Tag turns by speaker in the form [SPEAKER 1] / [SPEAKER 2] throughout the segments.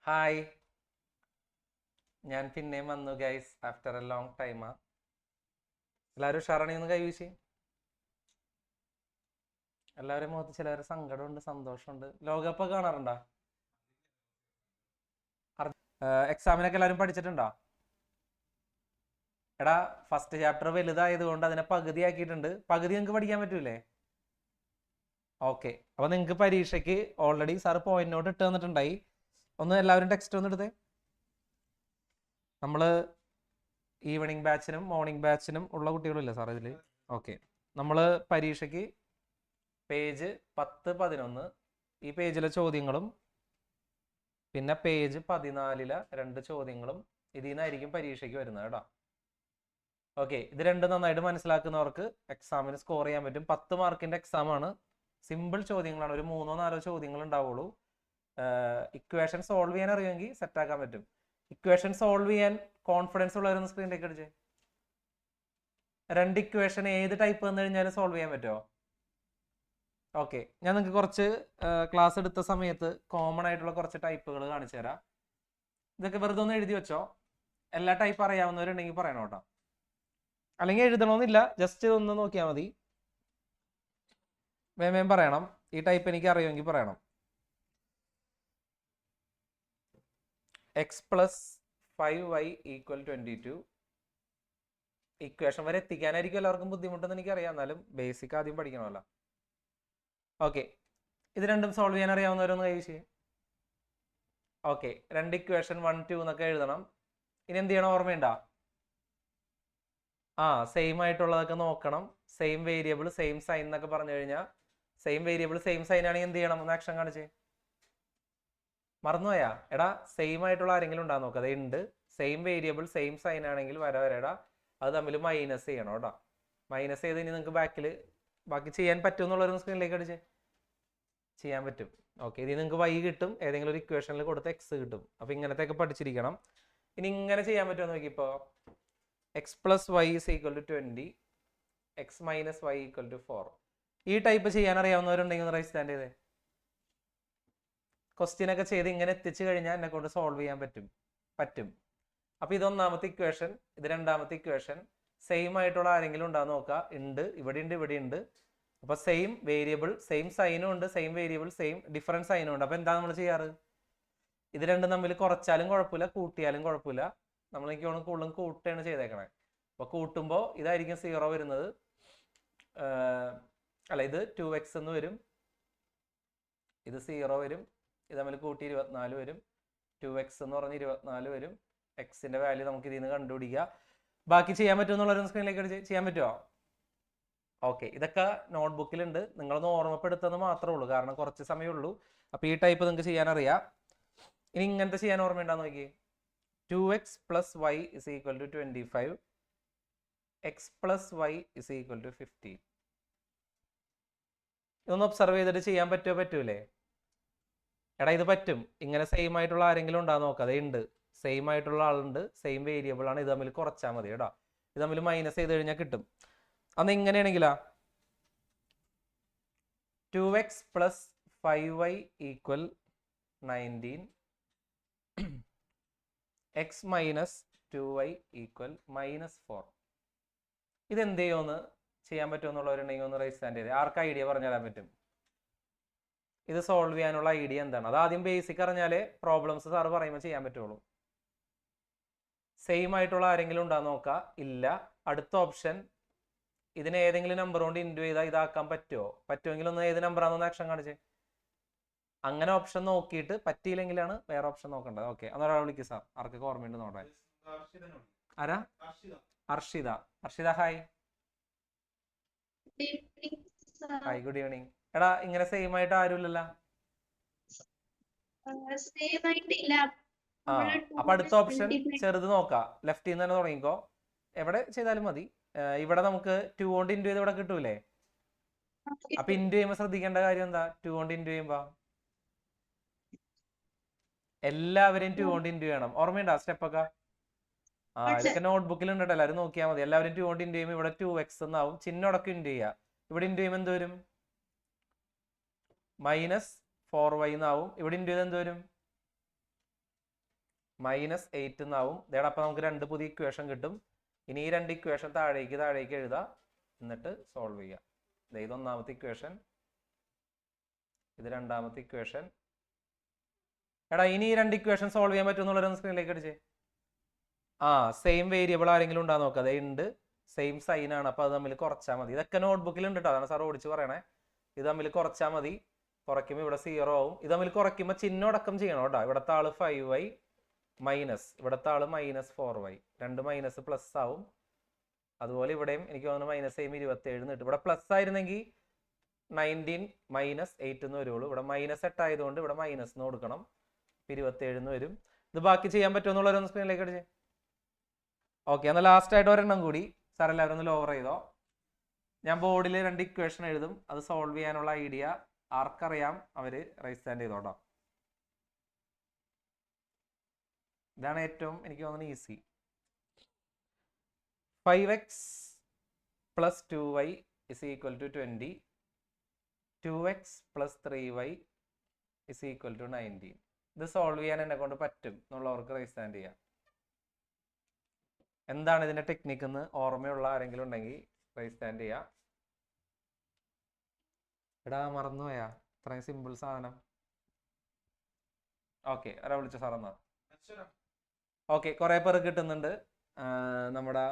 [SPEAKER 1] Hi, ഞാൻ പിന്നെയും വന്നു ഗൈസ് ആഫ്റ്റർ എ ലോങ് ടൈമാ. എല്ലാവരും ഉഷാറാണെന്ന് കൈവീശി. എല്ലാവരും മുഖത്ത് ചിലവരെ സങ്കടമുണ്ട്, സന്തോഷമുണ്ട്. ലോകകപ്പ് കാണാറുണ്ടോ? എക്സാമിനൊക്കെ എല്ലാവരും പഠിച്ചിട്ടുണ്ടോ? എടാ, ഫസ്റ്റ് ചാപ്റ്റർ വലുതായത് കൊണ്ട് അതിനെ പകുതിയാക്കിയിട്ടുണ്ട്. പകുതി നിങ്ങൾക്ക് പഠിക്കാൻ പറ്റൂലേ? ഓക്കെ, അപ്പൊ നിങ്ങൾക്ക് പരീക്ഷയ്ക്ക് ഓൾറെഡി സാർ പോയിന്റ് നോട്ട് ഇട്ട് തന്നിട്ടുണ്ടായി. ഒന്ന് എല്ലാവരും ടെക്സ്റ്റ് ഒന്ന് എടുത്തേ. നമ്മള് ഈവനിങ് ബാച്ചിനും മോർണിംഗ് ബാച്ചിനും ഉള്ള കുട്ടികളില്ല സാർ ഇതിൽ? ഓക്കെ, നമ്മൾ പരീക്ഷയ്ക്ക് പേജ് 10-11 ഈ പേജിലെ ചോദ്യങ്ങളും പിന്നെ പേജ് 14 രണ്ട് ചോദ്യങ്ങളും ഇതിൽ നിന്നായിരിക്കും പരീക്ഷയ്ക്ക് വരുന്നത് കേട്ടോ. ഓക്കെ, ഇത് രണ്ടും നന്നായിട്ട് മനസ്സിലാക്കുന്നവർക്ക് എക്സാമിന് സ്കോർ ചെയ്യാൻ പറ്റും. 10 മാർക്കിന്റെ എക്സാം ആണ്. സിമ്പിൾ ചോദ്യങ്ങളാണ്, ഒരു 3-4 ചോദ്യങ്ങൾ ഉണ്ടാവുള്ളൂ. ഇക്വേഷൻ സോൾവ് ചെയ്യാൻ അറിയുമെങ്കിൽ സെറ്റാക്കാൻ പറ്റും. ഇക്വേഷൻ സോൾവ് ചെയ്യാൻ കോൺഫിഡൻസ് ഉള്ളവരൊന്ന് സ്ക്രീനിലേക്ക് അടിച്ചേ. രണ്ട് ഇക്വേഷൻ ഏത് ടൈപ്പ് വന്നു കഴിഞ്ഞാലും സോൾവ് ചെയ്യാൻ പറ്റുമോ? ഓക്കെ, ഞാൻ നിങ്ങൾക്ക് കുറച്ച് ക്ലാസ് എടുത്ത സമയത്ത് കോമൺ ആയിട്ടുള്ള കുറച്ച് ടൈപ്പുകൾ കാണിച്ചു തരാം. ഇതൊക്കെ വെറുതെ ഒന്ന് എഴുതി വെച്ചോ. എല്ലാ ടൈപ്പ് അറിയാവുന്നവരുണ്ടെങ്കിൽ പറയണം കേട്ടോ, അല്ലെങ്കിൽ എഴുതണമെന്നില്ല, ജസ്റ്റ് ഒന്ന് നോക്കിയാൽ മതി. വേം പറയണം, ഈ ടൈപ്പ് എനിക്ക് അറിയുമെങ്കിൽ പറയണം. x+5y = 22. ഇക്വേഷൻ വരെ എത്തിക്കാനായിരിക്കും എല്ലാവർക്കും ബുദ്ധിമുട്ടെന്ന് എനിക്കറിയാം, എന്നാലും ബേസിക് ആദ്യം പഠിക്കണമല്ലോ. ഓക്കെ, ഇത് രണ്ടും സോൾവ് ചെയ്യാൻ അറിയാവുന്നവരൊന്ന് കൈ ചെയ്യും. ഓക്കെ, രണ്ട് ഇക്വേഷൻ 1, 2 എന്നൊക്കെ എഴുതണം. ഇനി എന്ത് ചെയ്യണം, ഓർമ്മയുണ്ടോ? സെയിം ആയിട്ടുള്ളതൊക്കെ നോക്കണം. സെയിം വേരിയബിൾ സെയിം സൈൻ എന്നൊക്കെ പറഞ്ഞു കഴിഞ്ഞാൽ സെയിം വേരിയബിൾ സെയിം സൈൻ ആണെങ്കിൽ എന്ത് ചെയ്യണം, ഒന്ന് ആക്ഷൻ കാണിച്ചേ. മറന്നുപോയാ? എടാ, സെയിം ആയിട്ടുള്ള ആരെങ്കിലും ഉണ്ടാകും നോക്കുക. അതേ ഉണ്ട്. സെയിം വേരിയബിൾ സെയിം സൈൻ ആണെങ്കിൽ വരടാ അത് തമ്മിൽ മൈനസ് ചെയ്യണം കേട്ടോ. മൈനസ് ചെയ്ത് ഇനി നിങ്ങൾക്ക് ബാക്കി ചെയ്യാൻ പറ്റും എന്നുള്ളൊരു സ്ക്രീനിലേക്ക് അടിച്ചേ. ചെയ്യാൻ പറ്റും. ഓക്കെ, ഇനി നിങ്ങൾക്ക് y കിട്ടും, ഏതെങ്കിലും ഒരു ഇക്വേഷനിൽ കൊടുത്ത് x കിട്ടും. അപ്പൊ ഇങ്ങനത്തെയൊക്കെ പഠിച്ചിരിക്കണം. ഇനി ഇങ്ങനെ ചെയ്യാൻ പറ്റുമോ നോക്കിപ്പോ. x+y = 20, x - y = 4. ഈ ടൈപ്പ് ചെയ്യാൻ അറിയാവുന്നവരുണ്ടെങ്കിൽ ഒന്ന് റൈസ് സ്റ്റാൻഡ് ചെയ്തേ. ക്വസ്റ്റ്യൻ ഒക്കെ ചെയ്ത് ഇങ്ങനെ എത്തിച്ചു കഴിഞ്ഞാൽ എന്നെ കൊണ്ട് സോൾവ് ചെയ്യാൻ പറ്റും. അപ്പൊ ഇത് ഒന്നാമത്തെ ഇക്വേഷൻ, ഇത് രണ്ടാമത്തെ ഇക്വേഷൻ. സെയിം ആയിട്ടുള്ള ആരെങ്കിലും ഉണ്ടാകുന്ന നോക്കുക. ഉണ്ട്, ഇവിടെ ഉണ്ട്. അപ്പൊ സെയിം വേരിയബിൾ സെയിം സൈനും ഉണ്ട്, സെയിം വേരിയബിൾ സെയിം ഡിഫറൻറ്റ് സൈനും ഉണ്ട്. അപ്പൊ എന്താ നമ്മൾ ചെയ്യാറ്? ഇത് രണ്ടും തമ്മിൽ കുറച്ചാലും കുഴപ്പമില്ല, കൂട്ടിയാലും കുഴപ്പമില്ല. നമ്മൾ എനിക്ക് തോന്നുന്നു കൂടുതലും കൂട്ടുകയാണ് ചെയ്തേക്കണേ. അപ്പൊ കൂട്ടുമ്പോൾ ഇതായിരിക്കും 0 വരുന്നത്. അല്ല, ഇത് 2x എന്ന് വരും, ഇത് 0 വരും. ഇത് തമ്മിൽ കൂട്ടി 24 വരും. 2x എന്ന് പറഞ്ഞ് 24 വരും. എക്സിന്റെ വാല്യൂ നമുക്ക് ഇതിൽ നിന്ന് കണ്ടുപിടിക്കുക. ബാക്കി ചെയ്യാൻ പറ്റുമെന്നുള്ളൊരു സ്ക്രീനിലേക്ക് ചെയ്യാൻ പറ്റുമോ? ഓക്കെ, ഇതൊക്കെ നോട്ട്ബുക്കിലുണ്ട്. നിങ്ങളൊന്ന് ഓർമ്മപ്പെടുത്തുന്നത് മാത്രമേ ഉള്ളൂ, കാരണം കുറച്ച് സമയമുള്ളൂ. അപ്പൊ ഈ ടൈപ്പ് നിങ്ങൾക്ക് ചെയ്യാൻ അറിയാം. ഇനി ഇങ്ങനത്തെ ചെയ്യാൻ ഓർമ്മയുണ്ടാന്ന് നോക്കി. 2x + y = 25, x + y = 15. ഇതൊന്ന് ഒബ്സർവ് ചെയ്തിട്ട് ചെയ്യാൻ പറ്റൂലേ? എടാ, ഇത് പറ്റും. ഇങ്ങനെ സെയിം ആയിട്ടുള്ള ആരെങ്കിലും ഉണ്ടാകുന്ന നോക്കാം. അതേ ഉണ്ട്, സെയിം ആയിട്ടുള്ള ആളുണ്ട്, സെയിം വേരിയബിൾ ആണ്. ഇത് തമ്മിൽ കുറച്ചാൽ മതി കേട്ടോ. ഇത് തമ്മിൽ മൈനസ് ചെയ്ത് കഴിഞ്ഞാൽ കിട്ടും. അന്ന് ഇങ്ങനെയാണെങ്കിലാ 2x + 5y = 19, x - 2y = -4. ഇതെന്ത് ചെയ്യുമെന്ന് ചെയ്യാൻ പറ്റുമെന്നുള്ളവരുണ്ടെങ്കിൽ ഒന്ന് റൈസ് ഹാൻഡ് ചെയ്തേ. ആർക്ക് ഐഡിയ പറഞ്ഞു തരാൻ പറ്റും? ഇത് സോൾവ് ചെയ്യാനുള്ള ഐഡിയ എന്താണ്? അത് ആദ്യം ബേസിക് അറിഞ്ഞാലേ പ്രോബ്ലംസ് സാറ് പറയുമ്പോൾ ചെയ്യാൻ പറ്റുള്ളൂ. സെയിം ആയിട്ടുള്ള ആരെങ്കിലും ഉണ്ടാകുന്ന നോക്കുക. ഇല്ല. അടുത്ത ഓപ്ഷൻ, ഇതിന് ഏതെങ്കിലും നമ്പർ കൊണ്ട് ഇൻറ്റു ചെയ്താൽ ഇതാക്കാൻ പറ്റുമെങ്കിൽ ഒന്ന് ഏത് നമ്പറാണെന്ന് ആക്ഷൻ കാണിച്ചേ. അങ്ങനെ ഓപ്ഷൻ നോക്കിയിട്ട് പറ്റിയില്ലെങ്കിലാണ് വേറെ ഓപ്ഷൻ നോക്കേണ്ടത്. ഓക്കെ, അന്നൊരാൾ വിളിക്കുക സാർ. ആർക്കൊക്കെ ഓർമ്മയുണ്ട് നോക്കാൻ? ആരാ? Arshitha hi. Hi, good evening. എടാ, ഇങ്ങനെ സെയിം ആയിട്ട് ആരുമില്ലല്ലോ. അപ്പൊ അടുത്ത ഓപ്ഷൻ ചെറുത് നോക്കാം. ലെഫ്റ്റിൽ നിന്ന് തന്നെ തുടങ്ങിക്കോ. എവിടെ ചെയ്താലും മതി. ഇവിടെ നമുക്ക് 2 കൊണ്ട് ഇൻറ്റു ചെയ്ത് ഇവിടെ കിട്ടൂലേ? അപ്പൊ ഇൻറ്റു ചെയ്യുമ്പോൾ ശ്രദ്ധിക്കേണ്ട കാര്യം എന്താ? 2 കൊണ്ട് ഇൻറ്റു ചെയ്യുമ്പോ എല്ലാവരെയും 2 കൊണ്ട് ഇൻറ്റു ചെയ്യണം. ഓർമ്മയുണ്ടോ സ്റ്റെപ്പൊക്കെ? ഇതൊക്കെ നോട്ട്ബുക്കിൽ ഉണ്ട് കേട്ടോ, എല്ലാവരും നോക്കിയാൽ മതി. എല്ലാവരും 2 കൊണ്ട് ഇൻറ്റു ചെയ്യുമ്പോൾ ഇവിടെ 2x എന്നാവും. ചിഹ്നം അടക്കം ഇൻറ്റു ചെയ്യുക. ഇവിടെ ഇൻറ്റു ചെയ്യുമ്പോൾ എന്ത് വരും? -4y എന്നാവും. ഇവിടെ ഇൻറ്റു ചെയ്ത് എന്ത് വരും? -8 എന്നാവും. ഇതേടെ അപ്പം നമുക്ക് രണ്ട് പുതിയ ഇക്വേഷൻ കിട്ടും. ഇനി ഈ രണ്ട് ഇക്വേഷൻ താഴേക്ക് എഴുതാം, എന്നിട്ട് സോൾവ് ചെയ്യാം. ഇത് ഒന്നാമത്തെ ഇക്വേഷൻ, ഇത് രണ്ടാമത്തെ ഇക്വേഷൻ. എടാ ഇനി ഈ രണ്ട് ഇക്വേഷൻ സോൾവ് ചെയ്യാൻ പറ്റുമെന്നുള്ളൊരു സ്ക്രീനിലേക്ക് അടിച്ചേ. സെയിം വേരിയബിൾ ആരെങ്കിലും ഉണ്ടാകും നോക്കാം. അതേ ഉണ്ട്, സെയിം സൈൻ ആണ്. അപ്പോൾ അത് തമ്മിൽ കുറച്ചാൽ മതി. ഇതൊക്കെ നോട്ട്ബുക്കിൽ ഉണ്ട് കേട്ടോ, അതാണ് സാർ ഓടിച്ച് പറയണേ. ഇത് തമ്മിൽ കുറച്ചാൽ മതി. കുറയ്ക്കുമ്പോൾ ഇവിടെ 0 ആവും. ഇത് തമ്മിൽ കുറയ്ക്കുമ്പോൾ ചിഹ്നം അടക്കം ചെയ്യണം കേട്ടോ. ഇവിടുത്തെ ആള് 5y മൈനസ്, ഇവിടുത്തെ ആള് -4y, രണ്ട് മൈനസ് പ്ലസ് ആവും. അതുപോലെ ഇവിടെയും എനിക്ക് തോന്നുന്നു -27 കിട്ടും. ഇവിടെ പ്ലസ് ആയിരുന്നെങ്കിൽ 19 -8 എന്ന് വരുള്ളൂ. ഇവിടെ -8 ആയതുകൊണ്ട് ഇവിടെ മൈനസ് കൊടുക്കണം. 27 വരും. ഇത് ബാക്കി ചെയ്യാൻ പറ്റുമെന്നുള്ളൊരു സ്ക്രീനിലേക്ക് അടിച്ചേ. ഓക്കെ, എന്നാൽ ലാസ്റ്റ് ആയിട്ട് ഒരെണ്ണം കൂടി സാർ എല്ലാവരും ഒന്ന് ലോവർ ചെയ്തോ. ഞാൻ ബോർഡിൽ രണ്ട് ഇക്വേഷൻ എഴുതും, അത് സോൾവ് ചെയ്യാനുള്ള ഐഡിയ ആർക്കറിയാം അവർ റൈസ് ഹാൻഡ് ചെയ്തോട്ടോ. ഇതാണ് ഏറ്റവും എനിക്ക് തോന്നുന്നത് easy. 5x + 2y = 20, 2x + 3y = 19. ഇത് സോൾവ് ചെയ്യാൻ എന്നെ കൊണ്ട് പറ്റും എന്നുള്ളവർക്ക് റൈസ് ഹാൻഡ് ചെയ്യാം. എന്താണ് ഇതിന്റെ ടെക്നിക്ക് എന്ന് ഓർമ്മയുള്ള ആരെങ്കിലും ഉണ്ടെങ്കിൽ റൈസ് ഹാൻഡ് ചെയ്യാം. എടാ മറന്നുപോയാ, ഇത്രയും സിമ്പിൾ സാധനം. ഓക്കെ, ഒരാ വിളിച്ച സാർ എന്നാ. ഓക്കെ, കുറെ പേർ കിട്ടുന്നുണ്ട്. നമ്മുടെ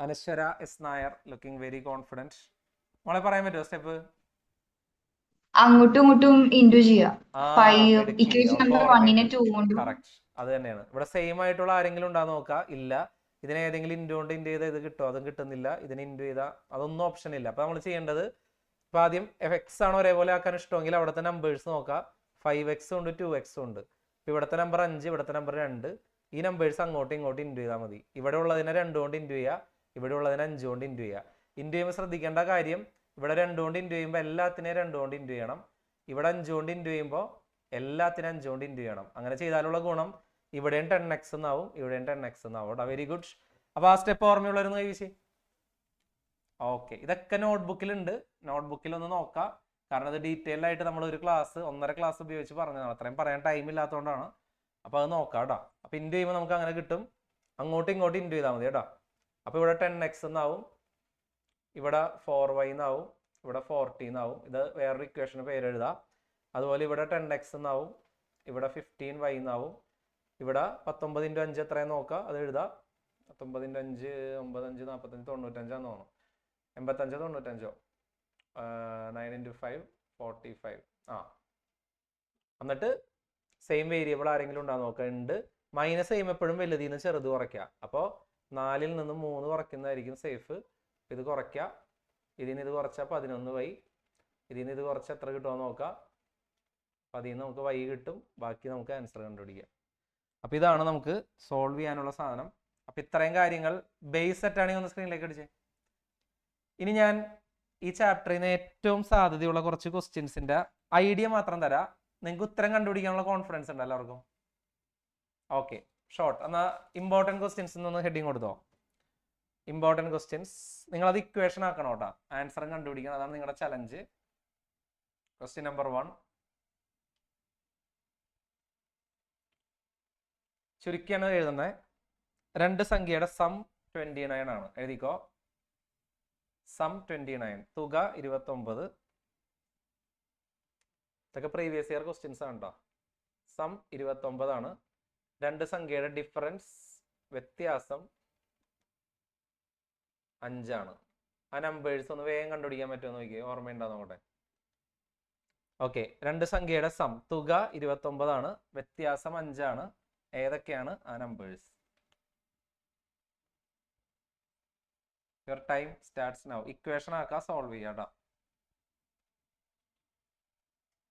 [SPEAKER 1] Anaswara S Nair, looking very confident. മോളെ പറയാൻ പറ്റുമോ സ്റ്റെപ്പ്?
[SPEAKER 2] അങ്ങോട്ടും ഇങ്ങോട്ടും ഇൻഡു ചെയ്യാം. ഇക്വേഷൻ നമ്പർ 1 2 കൊണ്ട്.
[SPEAKER 1] കറക്റ്റ്, അത് തന്നെയാണ്. ഇവിടെ സെയിം ആയിട്ടുള്ള ആരെങ്കിലും ഉണ്ടാകുന്ന നോക്കുക. ഇല്ല, ഇതിനെ ഏതെങ്കിലും ഇൻഡു കൊണ്ട് ഇൻഡു ചെയ്താൽ ഇത് കിട്ടുമോ? അതും കിട്ടുന്നില്ല. ഇതിന് ഇൻഡു ചെയ്താൽ അതൊന്നും ഓപ്ഷൻ ഇല്ല. അപ്പൊ നമ്മൾ ചെയ്യേണ്ടത്, ഇപ്പൊ ആദ്യം എക്സ് ആണ് ഒരേപോലെ ആക്കാൻ ഇഷ്ടമെങ്കിൽ അവിടുത്തെ നമ്പേഴ്സ് നോക്കാം. 5x ഉണ്ട്, 2x ഉണ്ട്. ഇപ്പൊ ഇവിടുത്തെ നമ്പർ 5, ഇവിടുത്തെ നമ്പർ 2. ഈ നമ്പേഴ്സ് അങ്ങോട്ടും ഇങ്ങോട്ടും ഇൻഡു ചെയ്താൽ മതി. ഇവിടെ ഉള്ളതിനെ 2 കൊണ്ട് ഇൻഡു ചെയ്യുക, ഇവിടെ ഉള്ളതിനെ 5 കൊണ്ട് ഇൻഡു ചെയ്യുക. ഇൻഡു ചെയ്യുമ്പോൾ ശ്രദ്ധിക്കേണ്ട കാര്യം, ഇവിടെ 2 കൊണ്ട് ഇൻഡു ചെയ്യുമ്പോൾ എല്ലാത്തിനെയും 2 കൊണ്ട് ഇൻഡു ചെയ്യണം. ഇവിടെ 5 കൊണ്ട് ഇൻഡു ചെയ്യുമ്പോൾ എല്ലാത്തിനും 5 കൊണ്ട് ഇൻഡു ചെയ്യണം. അങ്ങനെ ചെയ്താലുള്ള ഗുണം ഇവിടെയും 10x എന്നാവും, ഇവിടെയും 10x എന്നാവും. Very good. അപ്പൊ ആ സ്റ്റെപ്പ് ഓർമ്മയുള്ളവരൊന്ന് കൈവശി. ഓക്കെ, ഇതൊക്കെ നോട്ട്ബുക്കിലുണ്ട്. നോട്ട്ബുക്കിൽ ഒന്ന് നോക്കാം. കാരണം അത് ഡീറ്റെയിൽ ആയിട്ട് നമ്മൾ ഒരു ക്ലാസ് 1.5 ക്ലാസ് ഉപയോഗിച്ച് പറഞ്ഞതാണ്. അത്രയും പറയാൻ ടൈം ഇല്ലാത്തതുകൊണ്ടാണ്. അപ്പൊ അത് നോക്കാം കേട്ടോ. അപ്പൊ ഇൻഡു ചെയ്യുമ്പോൾ നമുക്ക് അങ്ങനെ കിട്ടും. അങ്ങോട്ടും ഇങ്ങോട്ടും ഇൻഡു ചെയ്താൽ മതി കേട്ടോ. അപ്പൊ ഇവിടെ 10x എന്നാവും, ഇവിടെ 4y എന്നാവും, ഇവിടെ 40 എന്നാവും. ഇത് വേറൊരു ഇക്വേഷന് പേര് എഴുതാം. അതുപോലെ ഇവിടെ 10x എന്നാവും, ഇവിടെ 15y എന്നാവും. ഇവിടെ 19 × 5 എത്രയെന്ന് നോക്കാം, അത് എഴുതാം. 19 × 5 95 45 95 ആണെന്ന് തോന്നുന്നു. 85 95 9 × 5 45. എന്നിട്ട് സെയിം വേരിയബിൾ ആരെങ്കിലും ഉണ്ടാകുന്ന നോക്കുക. ഉണ്ട്. മൈനസ് ചെയ്യുമ്പോൾ എപ്പോഴും വലുതിൽ നിന്ന് ചെറുത് കുറയ്ക്കുക. അപ്പോൾ 4ൽ നിന്ന് 3 കുറയ്ക്കുന്നതായിരിക്കും സേഫ്. ഇത് കുറയ്ക്കുക. ഇതിന് ഇത് കുറച്ചാൽ 11y. ഇതിന് ഇത് കുറച്ച് എത്ര കിട്ടുമോ നോക്കാം. അപ്പം അതിൽ നിന്ന് നമുക്ക് y കിട്ടും. ബാക്കി നമുക്ക് ആൻസർ കണ്ടുപിടിക്കാം. അപ്പം ഇതാണ് നമുക്ക് സോൾവ് ചെയ്യാനുള്ള സാധനം. അപ്പം ഇത്രയും കാര്യങ്ങൾ ബേസ് സെറ്റാണെങ്കിൽ ഒന്ന് സ്ക്രീനിലേക്ക് അടിച്ചേ. ഇനി ഞാൻ ഈ ചാപ്റ്ററിൽ നിന്ന് ഏറ്റവും സാധ്യതയുള്ള കുറച്ച് ക്വസ്റ്റ്യൻസിന്റെ ഐഡിയ മാത്രം തരാം. നിങ്ങൾക്ക് ഉത്തരം കണ്ടുപിടിക്കാനുള്ള കോൺഫിഡൻസ് ഉണ്ട് എല്ലാവർക്കും? Okay, short. എന്നാൽ ഇമ്പോർട്ടൻറ്റ് ക്വസ്റ്റ്യൻസ് എന്നൊന്ന് ഹെഡിങ് കൊടുത്തോ. ഇമ്പോർട്ടൻറ്റ് ക്വസ്റ്റ്യൻസ് നിങ്ങളത് ഇക്വേഷൻ ആക്കണം കേട്ടോ. ആൻസറും കണ്ടുപിടിക്കണം. അതാണ് നിങ്ങളുടെ ചലഞ്ച്. Question number 1. ചുരുക്കിയാണ് എഴുതുന്നത്. രണ്ട് സംഖ്യയുടെ സം 29 ആണ്. എഴുതിക്കോ. സം 29, തുക 29. ഇതൊക്കെ പ്രീവിയസ് ഇയർ ക്വസ്റ്റ്യൻസ് ആണ് കേട്ടോ. സം 29 ആണ്. രണ്ട് സംഖ്യയുടെ ഡിഫറൻസ്, വ്യത്യാസം 5 ആണ്. ആ നമ്പേഴ്സ് ഒന്ന് വേഗം കണ്ടുപിടിക്കാൻ പറ്റുമോ നോക്കി. ഓർമ്മയുണ്ടോ നോക്കട്ടെ. ഓക്കെ, രണ്ട് സംഖ്യയുടെ സം, തുക 29 ആണ്, വ്യത്യാസം 5 ആണ്. ഏതൊക്കെയാണ് ആ numbers? Your time starts now. Equation ആക്കാം, സോൾവ് ചെയ്യാം കേട്ടോ.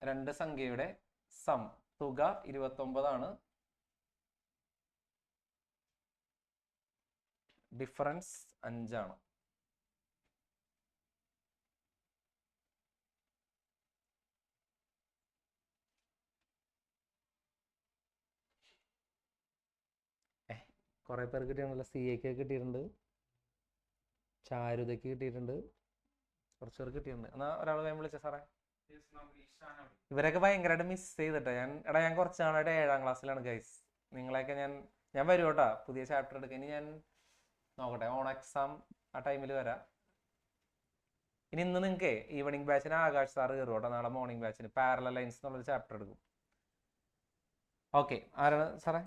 [SPEAKER 1] രണ്ട് സംഖ്യയുടെ സം, തുക 29 ആണ്, ഡിഫറൻസ് 5 ആണ്. കുറെ പേർക്ക് കിട്ടിയിട്ടുണ്ടല്ലോ. CA കിട്ടിയിട്ടുണ്ട്, ചാരുതയ്ക്ക് കിട്ടിയിട്ടുണ്ട്, കുറച്ച് പേർക്ക് കിട്ടിയിട്ടുണ്ട്. എന്നാ ഒരാൾ വേഗം വിളിച്ച സാറേ. ഇവരൊക്കെ ഭയങ്കരമായിട്ട് മിസ് ചെയ്തിട്ട് ഞാൻ കുറച്ച് നാളായിട്ട് 7ാം ക്ലാസ്സിലാണ് ഗൈസ്. നിങ്ങളെയൊക്കെ ഞാൻ വരും കേട്ടോ, പുതിയ ചാപ്റ്റർ എടുക്കുക. ഇനി ഞാൻ നോക്കട്ടെ, ഓൺ എക്സാം ആ ടൈമിൽ വരാം. ഇനി ഇന്ന് നിങ്ങൾക്ക് ഈവനിങ് ബാച്ചിന് ആകാശ് സാറ് കയറും കേട്ടോ. നാളെ മോർണിംഗ് ബാച്ചിന് പാരലൽ ലൈൻസ് എന്നുള്ളൊരു ചാപ്റ്റർ എടുക്കും. ഓക്കെ, ആരാണ് സാറേ?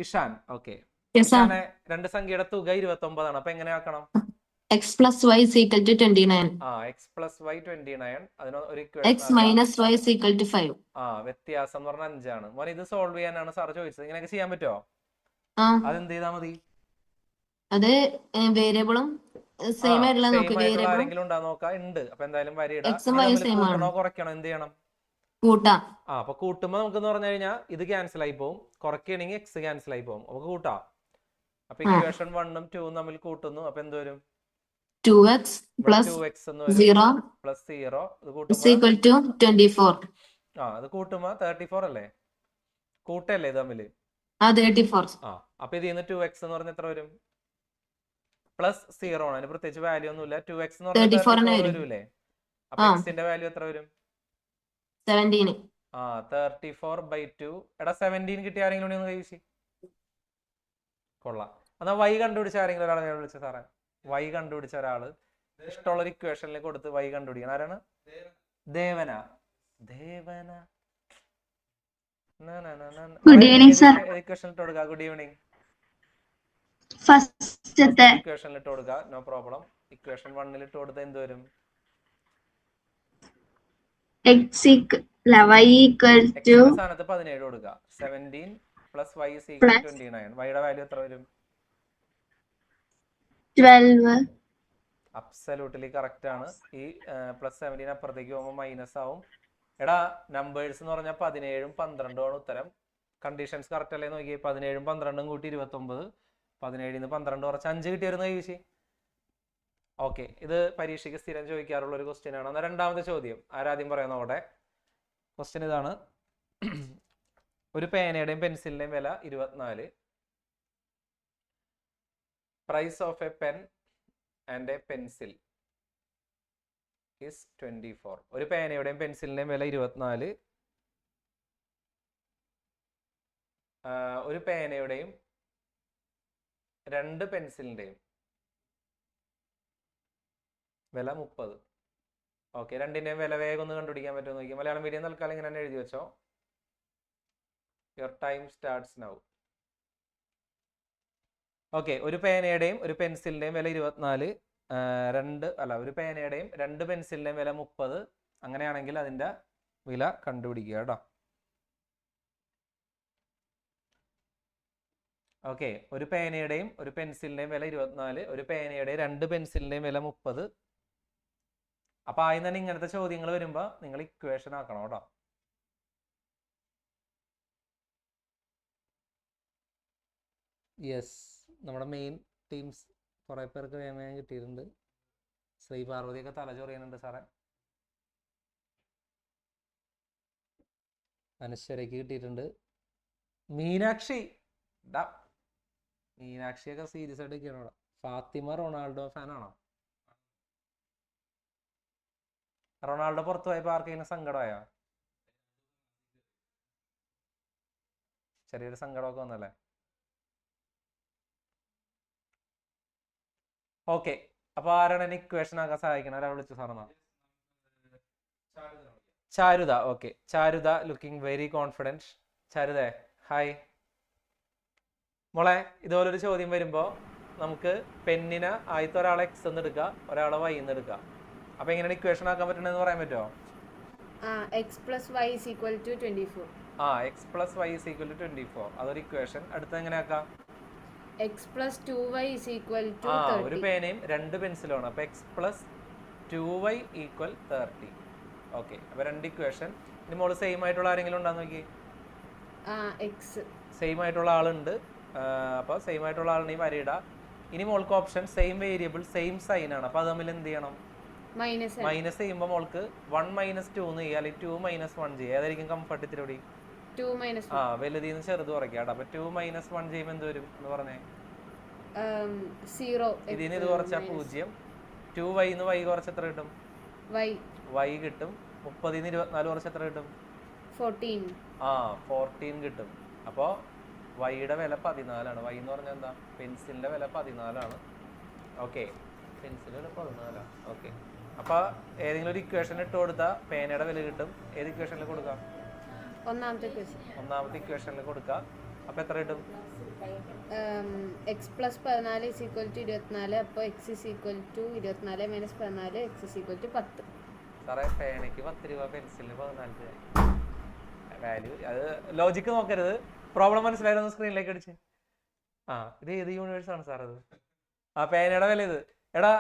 [SPEAKER 1] ഇഷാൻ. ഓക്കെ, ഇഷാനെ 2 സംഖ്യയുടെ തുക 29 അപ്പൊ എങ്ങനെ ആക്കണം?
[SPEAKER 3] x plus y is equal to 29.
[SPEAKER 1] x plus y 29. അതിന് ഒരു
[SPEAKER 3] x minus y is equal to 5.
[SPEAKER 1] വ്യത്യാസം എന്ന് പറഞ്ഞാൽ 5 ആണ്. മോനെ ഇത് സോൾവ് ചെയ്യാനാണ് സാർ ചോദിച്ചത്. ഇങ്ങനെയൊക്കെ ചെയ്യാൻ പറ്റുമോ? അതെന്ത് ചെയ്താൽ മതി?
[SPEAKER 3] അത് വേരിയബിളും സെയിം ആയിട്ടുള്ള
[SPEAKER 1] ആരെങ്കിലും ഉണ്ടാ നോക്കാം. ഉണ്ട്. അപ്പൊ എന്തായാലും കുറയ്ക്കണം. എന്ത് ചെയ്യണം?
[SPEAKER 3] കൂട്ടാം.
[SPEAKER 1] അപ്പൊ കൂട്ടുമ്പോ നമുക്ക് എന്ന് പറഞ്ഞു കഴിഞ്ഞാൽ ഇത് ക്യാൻസൽ ആയി പോകും, കുറയ്ക്കുകയാണെങ്കിൽ എക്സ് ക്യാൻസൽ ആയി പോകും. അപ്പൊ കൂട്ടാം. അപ്പൊ ഇക്വേഷൻ 1ഉം 2ഉം തമ്മിൽ കൂട്ടുന്നു. അപ്പൊ എന്ത് വരും?
[SPEAKER 3] 2x plus 0
[SPEAKER 1] plus 0
[SPEAKER 3] is equal to 24.
[SPEAKER 1] അത് കൂട്ടുമ്പോ 34 അല്ലേ? കൂട്ടല്ലേ ഇത് തമ്മില്?
[SPEAKER 3] 34.
[SPEAKER 1] അപ്പൊ ഇതിൽ നിന്ന് 2x എന്ന് പറഞ്ഞ എത്ര വരും? പ്ലസ് 0 ആണ്. അതിന് പ്രത്യേകിച്ച് വാല്യൂ ഒന്നുമില്ല. 2x എന്ന് പറഞ്ഞാൽ വരൂലേ? അപ്പൊ എക്സിന്റെ വാല്യൂ എത്ര വരും?
[SPEAKER 3] 17.
[SPEAKER 1] 34/2. എടാ 17 കിട്ടിയ ആരെങ്കിലും ഒന്ന് കൈവശി. കൊള്ളാം. എന്നാ y കണ്ടുപിടിച്ച ആരെങ്കിലും ഒരാളെ ഞാൻ വിളിച്ച സാറേ. y കണ്ടുപിടിച്ച ഒരാള് ഇഷ്ടമുള്ള ഒരു ഇക്വേഷനിൽ കൊടുത്ത് y കണ്ടുപിടിക്കണം. ആരാണ്? Devana. Devana.
[SPEAKER 4] Good evening sir.
[SPEAKER 1] Equation ഇട്ട് കൊടുക്കുക. Good evening.
[SPEAKER 4] ഫസ്റ്റത്തെ
[SPEAKER 1] ഇക്വേഷനിൽ ഇട്ട് കൊടുക്കുക. No problem. ഇക്വേഷൻ 1ൽ ഇട്ട് കൊടുത്ത എന്ത് വരും?
[SPEAKER 4] y equal to
[SPEAKER 1] സ്ഥാനത്ത് 17 കൊടുക്കുക. 17 plus y is equal to 29. y യുടെ വാല്യൂ എത്ര വരും?
[SPEAKER 4] 12.
[SPEAKER 1] അബ്സല്യൂട്ട്ലി കറക്റ്റ് ആണ്. ഈ പ്ലസ് 17 അപ്പുറത്തേക്ക് പോകുമ്പോൾ മൈനസ് ആവും. എടാ നമ്പേഴ്സ് എന്ന് പറഞ്ഞാൽ 17ഉം 12ഉം ആണ് ഉത്തരം. കണ്ടീഷൻസ് കറക്റ്റ് അല്ലേ നോക്കിയേ. 17ഉം 12ഉം കൂട്ടി 29. 17ൽ നിന്ന് 12 കുറച്ച് 5 കിട്ടിയായിരുന്നു ചോദിച്ചു. ഓക്കെ, ഇത് പരീക്ഷയ്ക്ക് സ്ഥിരം ചോദിക്കാറുള്ള ഒരു ക്വസ്റ്റ്യൻ ആണ്. എന്നാൽ രണ്ടാമത്തെ ചോദ്യം ആരാദ്യം പറയുന്ന അവിടെ ക്വസ്റ്റ്യൻ ഇതാണ്. ഒരു പേനയുടെയും പെൻസിലിന്റെയും വില 24. Price of a pen and a pencil is 24. ഒരു പേനയുടെയും പെൻസിലിന്റെയും വില 24. ഒരു പേനയുടെയും 2 പെൻസിലിന്റെയും വില 30. ഓക്കെ, രണ്ടിന്റെയും വില വേഗം ഒന്ന് കണ്ടുപിടിക്കാൻ പറ്റുമോ നോക്കി. മലയാളം മീഡിയം തൽക്കാലം ഇങ്ങനെ തന്നെ എഴുതി വെച്ചോ. Your time starts now. Okay, ഒരു പേനയുടെയും ഒരു പെൻസിലിന്റെയും വില 24. ഒരു പേനയുടെയും 2 പെൻസിലിന്റെയും വില 30. അങ്ങനെയാണെങ്കിൽ അതിന്റെ വില കണ്ടുപിടിക്കുക കേട്ടോ. ഓക്കെ, ഒരു പേനയുടെയും ഒരു പെൻസിലിന്റെയും വില 24. ഒരു പേനയുടെയും 2 പെൻസിലിന്റെയും വില 30. അപ്പൊ ആദ്യം തന്നെ ഇങ്ങനത്തെ ചോദ്യങ്ങൾ വരുമ്പോ നിങ്ങൾ ഇക്വേഷൻ ആക്കണം കേട്ടോ. യെസ്, നമ്മുടെ മെയിൻ ടീംസ് കുറെ പേർക്ക് വേഗം കിട്ടിയിട്ടുണ്ട്. ശ്രീ പാർവതിയൊക്കെ തലചൊറിയുന്നുണ്ട് സാറേ. അനശ്വരയ്ക്ക് കിട്ടിയിട്ടുണ്ട്. മീനാക്ഷി മീനാക്ഷിയൊക്കെ സീരിയസ് ആയിട്ട് ഇരിക്കണം അവിടെ. ഫാത്തിമ റൊണാൾഡോ ഫാനാണോ? റൊണാൾഡോ പുറത്തു പോയപ്പോ ആർക്കെങ്കിലും സങ്കടമായോ? ചെറിയൊരു സങ്കടമൊക്കെ വന്നല്ലേ? ഓക്കെ, അപ്പൊ ആരാണ് എന്നെ ഇക്വേഷൻ ആക്കാൻ സഹായിക്കണം? ഒരാൾ വിളിച്ചു സാറെന്നാ. Charutha. Okay, Charutha looking very confident. ചാരുതേ ഹായ്. മോളെ, ഇതുപോലൊരു ചോദ്യം വരുമ്പോ നമുക്ക് പെന്നിന് ആദ്യത്തെ ഒരാളെ എക്സ് എന്ന് എടുക്കുക, ഒരാളെ വൈ എന്ന് എടുക്കുക. അപ്പൊ എങ്ങനെയാണ് ഇക്വേഷൻ ആക്കാൻ പറ്റണെന്ന് പറയാൻ പറ്റുമോ?
[SPEAKER 5] x plus y is equal to 24.
[SPEAKER 1] x plus y is equal to 24. അതൊരു ഇക്വേഷൻ. അടുത്ത എങ്ങനെ ആക്കാം?
[SPEAKER 5] x plus 2y is equal to 30.
[SPEAKER 1] ഒരു പേനയും 2 പെൻസിലും ആണ്. അപ്പൊ x plus 2y equal 30. Okay, അപ്പൊ 2 ഇക്വേഷൻ. ഇനി മോള് സെയിം ആയിട്ടുള്ള ആരെങ്കിലും ഉണ്ടാന്ന് നോക്കി.
[SPEAKER 5] x
[SPEAKER 1] സെയിം ആയിട്ടുള്ള ആളുണ്ട്. അപ്പൊ സെയിം ആയിട്ടുള്ള ആളിനെ വരയിടാം. ഇനി മോൾക്ക് option same variable same sign ആണ്. അപ്പൊ അത് തമ്മിൽ എന്ത് ചെയ്യണം? മൈനസ് ചെയ്യുമ്പോൾ മോൾക്ക് 1 - 2 എന്ന് ചെയ്യുക, അല്ലെങ്കിൽ 2 - 1 ചെയ്യുക. ഏതായിരിക്കും കംഫർട്ട് ഇത്തിരി?
[SPEAKER 5] 2 - 1.
[SPEAKER 1] വലുതിന്ന് ചെറുത് കുറയ്ക്കാം. അപ്പൊ 2 - 1 ചെയ്യുമ്പോൾ എന്ത് വരും എന്ന് പറഞ്ഞേ?
[SPEAKER 5] 0.
[SPEAKER 1] ഇതിന് ഇത് കുറച്ചാ 0. 2y ന്ന് y കുറച്ച് എത്ര കിട്ടും? y കിട്ടും. 30 ന്ന് 24 കുറച്ച് എത്ര കിട്ടും?
[SPEAKER 5] 14.
[SPEAKER 1] 14 കിട്ടും. അപ്പോ വൈയുടെ വില 14ആണ്. വൈ എന്ന് പറഞ്ഞാൽ എന്താ? പെൻസിലിന്റെ വില 14ആണ്. ഓക്കെ, പെൻസിലിന്റെ വില 14. ഓക്കെ, അപ്പൊ ഏതെങ്കിലും ഒരു ഇക്വേഷൻ ഇട്ട് കൊടുത്താൽ പേനയുടെ വില കിട്ടും. ഏത് ഇക്വേഷനിൽ കൊടുക്കാം? ഒന്നാമത്തെ ഇക്വേഷനിൽ കൊടുക്കാം. അപ്പൊ എത്ര കിട്ടും?
[SPEAKER 5] X plus 14 is equal to 24. അപ്പോൾ x is equal to 24 minus 14, x is equal to 10.
[SPEAKER 1] സാറേ പേനയ്ക്ക് 10 രൂപ, പെൻസിലിന് 14 രൂപ. വാല്യൂ അത് ലോജിക്ക് നോക്കരുത്. പ്രോബ്ലം മനസ്സിലായിരുന്നു? സ്ക്രീനിലേക്ക് അടിച്ച്. ഇത് ഏത് യൂണിവേഴ്സ് ആണ് സാർ അത്? പേനയുടെ വില ഇത്. എടാ,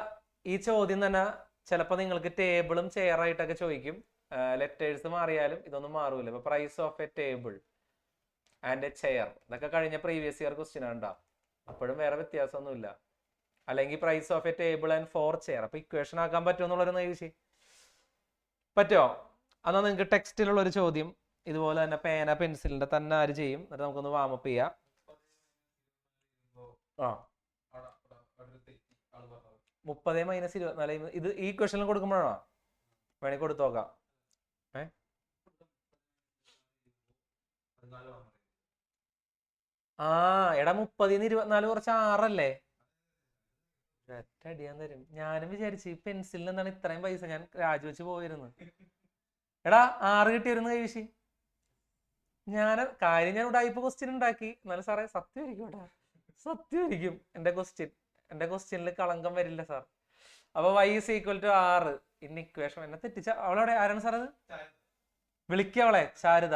[SPEAKER 1] ഈ ചോദ്യം തന്നെ ചിലപ്പോൾ നിങ്ങൾക്ക് ടേബിളും ചെയറായിട്ടൊക്കെ ചോദിക്കും. ലെറ്റേഴ്സ് മാറിയാലും ഇതൊന്നും മാറൂല. ഇപ്പൊ price of a table and a chair, ഇതൊക്കെ കഴിഞ്ഞ പ്രീവിയസ് ഇയർ ക്വസ്റ്റ്യൻ ആണ്. അപ്പോഴും വേറെ വ്യത്യാസമൊന്നുമില്ല. അല്ലെങ്കിൽ price of a table and 4 chair. അപ്പൊ ഇക്വേഷൻ ആക്കാൻ പറ്റുമോ എന്നുള്ളൊരു ചോദിച്ചു. പറ്റുമോ? എന്നാൽ നിങ്ങൾക്ക് ടെക്സ്റ്റിലുള്ള ഒരു ചോദ്യം ഇതുപോലെ തന്നെ പേന പെൻസിലിന്റെ തന്നെ ആര് ചെയ്യും? എന്നിട്ട് നമുക്കൊന്ന് വാമപ്പ് ചെയ്യാം. 30 മൈനസ് 24. ഇത് ഈ ക്വസ്റ്റനിൽ കൊടുക്കുമ്പോഴാണോ? വേണമെങ്കിൽ കൊടുത്തു നോക്കാം. എടാ 30 24 കുറച്ച് 6 അല്ലേ? അടിയാൻ തരും. ഞാനും വിചാരിച്ചു ഈ പെൻസിലിന് എന്താണ് ഇത്രയും പൈസ, ഞാൻ രാജിവെച്ച് പോയിരുന്നു. എടാ 6 കിട്ടിയിരുന്നു കൈവിശി. ഞാൻ ഉടായിപ്പ് ക്വസ്റ്റ്യൻ ഉണ്ടാക്കി. എന്നാലും സാറേ സത്യമായിരിക്കും കേട്ടോ, സത്യമായിരിക്കും. എന്റെ ക്വസ്റ്റ്യനിൽ കളങ്കം വരില്ല സാർ. അപ്പൊ y is equal to 6 in equation. എന്നെ തെറ്റിച്ച അവളവിടെ ആരാണ് സാർ? അത് വിളിക്കവളെ ശാരദ.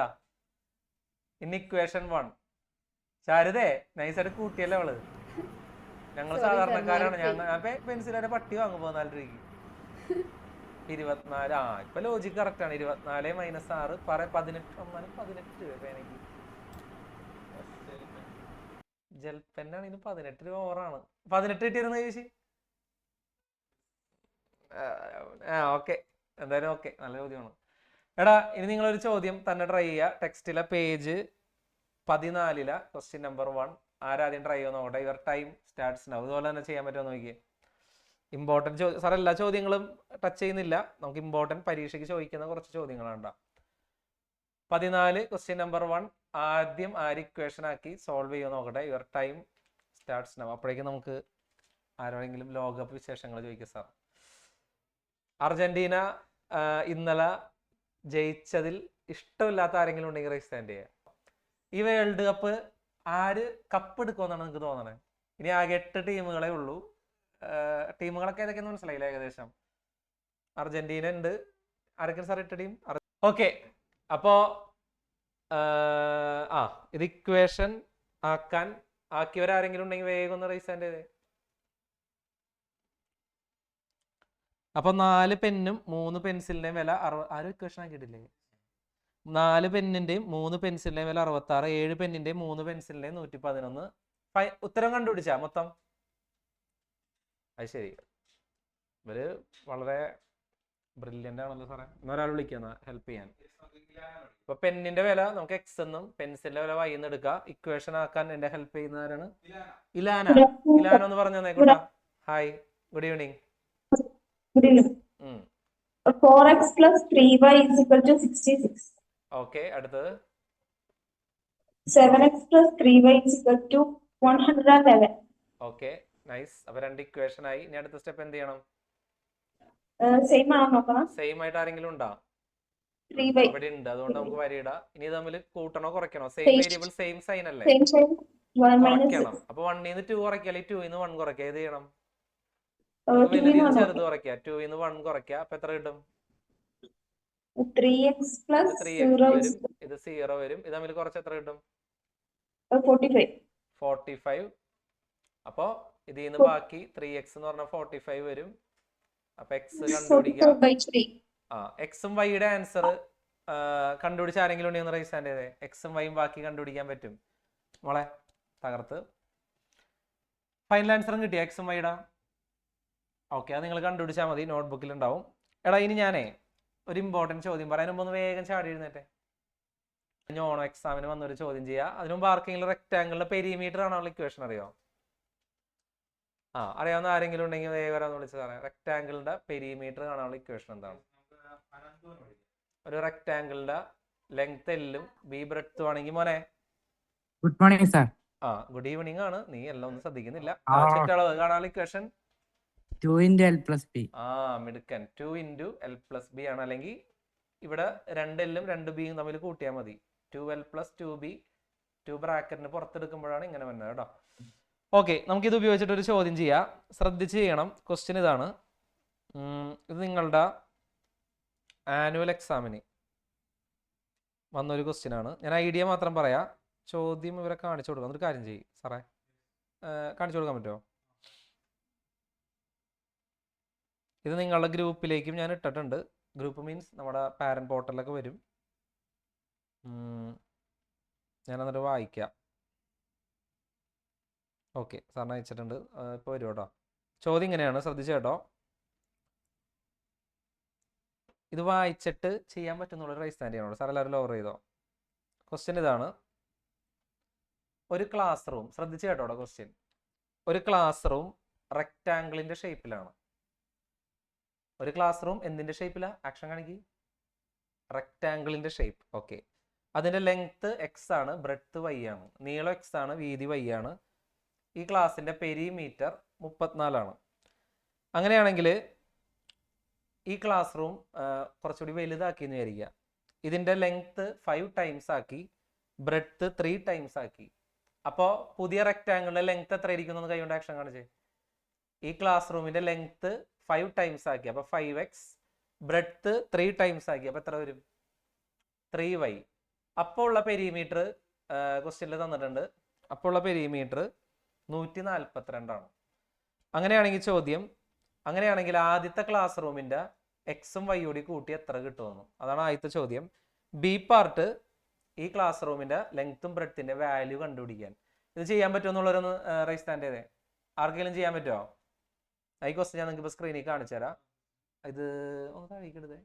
[SPEAKER 1] In equation 1. ശാരദേ, നൈസായിട്ട് കൂട്ടിയല്ലേ അവള്. ഞങ്ങൾ സാധാരണക്കാരാണ്. ഞാൻ പെൻസിലെ പട്ടി വാങ്ങുമ്പോ 4 രൂപയ്ക്ക് 24. ഇപ്പൊ ലോജിക് കറക്റ്റ് ആണ്. 24 മൈനസ് 6 18 രൂപ പേനയ്ക്ക്. ജൽപ്പെന്നാണ് 18 രൂപ ഓവറാണ്. 18 കിട്ടിയിരുന്ന ചേച്ചി. ഓക്കെ, എന്തായാലും ഓക്കെ, നല്ല ചോദ്യമാണ്. എടാ, ഇനി നിങ്ങളൊരു ചോദ്യം തന്നെ ട്രൈ ചെയ്യുക. ടെക്സ്റ്റിലെ പേജ് 14 ക്വസ്റ്റ്യൻ നമ്പർ 1. ആരാദ്യം ട്രൈ ചെയ്യുന്ന നോക്കട്ടെ. Your time starts now. ഇതുപോലെ തന്നെ ചെയ്യാൻ പറ്റുമോ നോക്കിയേ. ഇമ്പോർട്ടൻറ്റ് സാർ എല്ലാ ചോദ്യങ്ങളും ടച്ച് ചെയ്യുന്നില്ല. നമുക്ക് ഇമ്പോർട്ടൻറ്റ് പരീക്ഷയ്ക്ക് ചോദിക്കുന്ന കുറച്ച് ചോദ്യങ്ങളുണ്ട്. 14 ക്വസ്റ്റ്യൻ നമ്പർ 1. ആദ്യം ആര് ഇക്വേഷൻ ആക്കി സോൾവ് ചെയ്യുമോ നോക്കട്ടെ. Your time starts now. അപ്പോഴേക്കും നമുക്ക് ആരോടെങ്കിലും ലോകകപ്പ് വിശേഷങ്ങൾ ചോദിക്കാം സാർ. അർജന്റീന ഇന്നലെ ജയിച്ചതിൽ ഇഷ്ടമില്ലാത്ത ആരെങ്കിലും ഉണ്ടെങ്കിൽ റൈസ് സ്റ്റാൻഡ് ചെയ്യുക. ഈ വേൾഡ് കപ്പ് ആര് കപ്പ് എടുക്കുമെന്നാണ് നിങ്ങൾക്ക് തോന്നണേ? ഇനി ആകെ 8 ടീമുകളെ ഉള്ളൂ. ടീമുകളൊക്കെ ഏതൊക്കെയെന്ന് മനസ്സിലായില്ല ഏകദേശം? അർജന്റീന ഉണ്ട്. ആരൊക്കെയാണ് സാർ 8 ടീം? ഓക്കെ, അപ്പോ ഇത് ഇക്വേഷൻ ആക്കിയവരാരെങ്കിലും ഉണ്ടെങ്കിൽ വേഗം ഒന്ന് റൈസ് ഹാൻഡ് ചെയ്തേ. അപ്പൊ 4 പെന്നും 3 പെൻസിലിന്റെയും വില 60. ആരും ഇക്വേഷൻ ആക്കിയിട്ടില്ലേ? 4 പെന്നിന്റെയും 3 പെൻസിലിന്റെയും വില 66. 7 പെന്നിന്റെയും 3 പെൻസിലിന്റെയും 111. ഉത്തരം കണ്ടുപിടിച്ചാ മൊത്തം? അത് ശരി, ഇവര് വളരെ ബ്രില്യൻ്റ് ആണല്ലോ സാറേ. ഒരാൾ വിളിക്കുന്ന ഹെൽപ്പ് ചെയ്യാൻ. ഇപ്പൊ പെന്നിന്റെ വില നമുക്ക് എക്സ് എന്നും പെൻസിലിന്റെ വില വൈ എന്ന് എടുക്കാം. ഇക്വേഷൻ ആക്കാൻ എന്റെ ഹെൽപ്പ് ചെയ്യുന്നവരാണ് ഇലാന. ഇലാന ഒന്ന് പറഞ്ഞു തന്നേക്കൂട്ടാ. Hi, good evening.
[SPEAKER 4] 4x plus 3y is equal to 66.
[SPEAKER 1] Okay, അടുത്തത്
[SPEAKER 4] 7x plus 3y is equal to 111.
[SPEAKER 1] Okay, nice. അപ്പൊ 2 ഇക്വേഷൻ ആയി. ഇനി അടുത്ത സ്റ്റെപ്പ് എന്ത് ചെയ്യണം?
[SPEAKER 4] സെയിം ആണോ നോക്കണം.
[SPEAKER 1] സെയിം ആയിട്ട് ആരെങ്കിലും ഉണ്ടോ?
[SPEAKER 4] 3y
[SPEAKER 1] ഇവിടെ ഉണ്ട്, അതുകൊണ്ട് നമുക്ക് വരിയിടാം. ഇനി തമ്മിൽ കൂട്ടണോ കുറയ്ക്കണോ? സെയിം വേരിയബിൾ സെയിം സൈൻ അല്ലേ? കുറയ്ക്കണം. അപ്പൊ 1 ന്ന് 2 കുറയ്ക്കുക, അല്ലെങ്കിൽ 2 ന്ന് 1 കുറയ്ക്കുക. ഏത് ചെയ്യണം? വലുതിന് ചെറുത് കുറയ്ക്കുക. 2 ന്ന് 1 കുറയ്ക്കുക. അപ്പൊ എത്ര കിട്ടും?
[SPEAKER 4] 3x plus
[SPEAKER 1] 3x
[SPEAKER 4] 0
[SPEAKER 1] വരും. ഇത് 0 വരും. ഇത് തമ്മിൽ കുറച്ച് എത്ര കിട്ടും? 45. അപ്പൊ ഇതിന്ന് ബാക്കി 3x എന്ന് പറഞ്ഞാൽ 45 വരും. അപ്പൊ എക്സ് കണ്ടുപിടിക്കുക. എക്സും വൈയുടെ ആൻസർ കണ്ടുപിടിച്ച ആരെങ്കിലും ഉണ്ടെന്ന് റൈസ് ഹാൻഡ് ചെയ്തേ. എക്സും വൈയും ബാക്കി കണ്ടുപിടിക്കാൻ പറ്റും മോളെ. തകർത്ത്. ഫൈനൽ ആൻസറും കിട്ടിയ എക്സും വൈയുടെ? ഓക്കെ, അത് നിങ്ങൾ കണ്ടുപിടിച്ചാൽ മതി, നോട്ട്ബുക്കിൽ ഉണ്ടാവും. എടാ, ഇനി ഞാനേ ഒരു ഇമ്പോർട്ടൻറ്റ് ചോദ്യം പറയാൻ മുമ്പ് ഒന്ന് വേഗം ചാടി എഴുന്നേറ്റെ. ഓണം എക്സാമിന് വന്നൊരു ചോദ്യം ചെയ്യുക. അതിന് മുമ്പ് ആർക്കെങ്കിലും റെക്ടാങ്കിളിന്റെ പെരിമീറ്റർ ആണോ ഇക്വേഷൻ അറിയോ? അറിയാവുന്ന ആരെങ്കിലും ഉണ്ടെങ്കിൽ വേഗം വരാന്ന് വിളിച്ചു പറയാം. റെക്ടാങ്കിളിന്റെ പെരിമീറ്റർ കാണാനുള്ള ഇക്വേഷൻ എന്താണ്? ഒരു റെക്ടാങ്കിളിന്റെ ലെങ്ത് എല്ലും ബി ബ്രെഡ്ത്തും ആണെങ്കിൽ മോനെ.
[SPEAKER 6] Good morning sir.
[SPEAKER 1] Good evening ആണ്, നീ എല്ലാം ഒന്നും ശ്രദ്ധിക്കുന്നില്ല. ചുറ്റളവ് കാണാനുള്ള equation
[SPEAKER 6] 2 into L plus B.
[SPEAKER 1] മിടുക്കൻ. 2 into L plus B ആണ്. അല്ലെങ്കിൽ ഇവിടെ 2L ഉം 2B തമ്മിൽ കൂട്ടിയാൽ മതി. 2L plus 2B 2 ബ്രാക്കറ്റിന് പുറത്തെടുക്കുമ്പോഴാണ് ഇങ്ങനെ വന്നത് കേട്ടോ. ഓക്കെ, നമുക്കിത് ഉപയോഗിച്ചിട്ട് ഒരു ചോദ്യം ചെയ്യാം. ശ്രദ്ധിച്ച് ചെയ്യണം. ക്വസ്റ്റ്യൻ ഇതാണ്. ഇത് നിങ്ങളുടെ ആനുവൽ എക്സാമിന് വന്നൊരു ക്വസ്റ്റ്യൻ ആണ്. ഞാൻ ഐഡിയ മാത്രം പറയാം. ചോദ്യം ഇവരെ കാണിച്ചു കൊടുക്കാം. ഒരു കാര്യം ചെയ്യും സാറേ, കാണിച്ചു കൊടുക്കാൻ പറ്റുമോ? ഇത് നിങ്ങളുടെ ഗ്രൂപ്പിലേക്കും ഞാൻ ഇട്ടിട്ടുണ്ട്. ഗ്രൂപ്പ് മീൻസ് നമ്മുടെ പാരന്റ് പോർട്ടലിലൊക്കെ വരും. ഞാൻ എന്നിട്ട് വായിക്കാം. ഓക്കെ, സാറിന് അയച്ചിട്ടുണ്ട്. ഇപ്പോൾ വരും കേട്ടോ. ചോദ്യം ഇങ്ങനെയാണ്, ശ്രദ്ധിച്ചു കേട്ടോ. ഇത് വായിച്ചിട്ട് ചെയ്യാൻ പറ്റുന്നുള്ളൊരു റൈസ് സ്റ്റാൻഡ് ചെയ്യണോ സാർ? എല്ലാവരും ലോവർ ചെയ്തോ? ക്വസ്റ്റ്യൻ ഇതാണ്. ഒരു ക്ലാസ് റൂം, ശ്രദ്ധിച്ചു കേട്ടോ ക്വസ്റ്റ്യൻ. ഒരു ക്ലാസ് റൂം റെക്റ്റാങ്കിളിന്റെ ഷേപ്പിലാണ്. ഒരു ക്ലാസ് റൂം എന്തിന്റെ ഷേപ്പിലാ? ആക്ഷൻ കാണിക്ക്. റെക്റ്റാങ്കിളിന്റെ ഷേപ്പ്. ഓക്കെ, അതിന്റെ ലെങ്ത് എക്സ് ആണ്, ബ്രെഡ്ത്ത് വൈ ആണ്. നീളം എക്സ് ആണ്, വീതി വൈ ആണ്. ഈ ക്ലാസിന്റെ പെരിമീറ്റർ 34 ആണ്. അങ്ങനെയാണെങ്കിൽ ഈ ക്ലാസ് റൂം കുറച്ചുകൂടി വലുതാക്കി എന്ന് വിചാരിക്കുക. ഇതിന്റെ ലെങ്ത് 5 ടൈംസ് ആക്കി, ബ്രെഡ്ത്ത് 3 ടൈംസ് ആക്കി. അപ്പോൾ പുതിയ റെക്റ്റാങ്കിളിന്റെ ലെങ്ത് എത്ര ഇരിക്കുന്നു എന്ന് കൈകൊണ്ട് ആക്ഷൻ കാണിച്ചേ. ഈ ക്ലാസ് റൂമിന്റെ ലെങ്ത് 5 ടൈംസ് ആക്കി, അപ്പൊ 5x, ബ്രെഡ്ത്ത് 3 ടൈംസ് ആക്കി, അപ്പൊ എത്ര വരും? 3y. അപ്പോൾ ഉള്ള പെരിമീറ്റർ ക്വസ്റ്റ്യനിൽ തന്നിട്ടുണ്ട്. അപ്പോൾ ഉള്ള പെരിമീറ്റർ 142 ആണ്. അങ്ങനെയാണെങ്കിൽ ചോദ്യം, അങ്ങനെയാണെങ്കിൽ ആദ്യത്തെ ക്ലാസ് റൂമിന്റെ എക്സും വൈ കൂടി കൂട്ടി എത്ര കിട്ടുമെന്ന്, അതാണ് ആദ്യത്തെ ചോദ്യം. ബി പാർട്ട്, ഈ ക്ലാസ് റൂമിന്റെ ലെങ്ത്തും ബ്രെഡ്ത്തിന്റെ വാല്യൂ കണ്ടുപിടിക്കാൻ. ഇത് ചെയ്യാൻ പറ്റുമെന്നുള്ളവരൊന്ന് റൈസ് സ്റ്റാൻഡ് ചെയ്തേ. ആർക്കെങ്കിലും ചെയ്യാൻ പറ്റുമോ? ഈ ക്വസ്റ്റ്യൻ ഞാൻ നിങ്ങൾക്ക് ഇപ്പോൾ സ്ക്രീനിൽ കാണിച്ചു തരാം. ഇത് ഒന്ന് താഴേക്കെടുത്തേ.